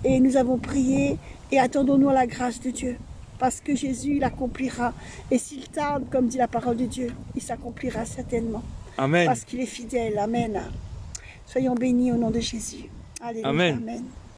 Et nous avons prié et attendons-nous à la grâce de Dieu. Parce que Jésus, il accomplira. Et s'il tarde, comme dit la parole de Dieu, il s'accomplira certainement. Amen. Parce qu'il est fidèle. Amen. Soyons bénis au nom de Jésus. Alléluia. Amen. Amen.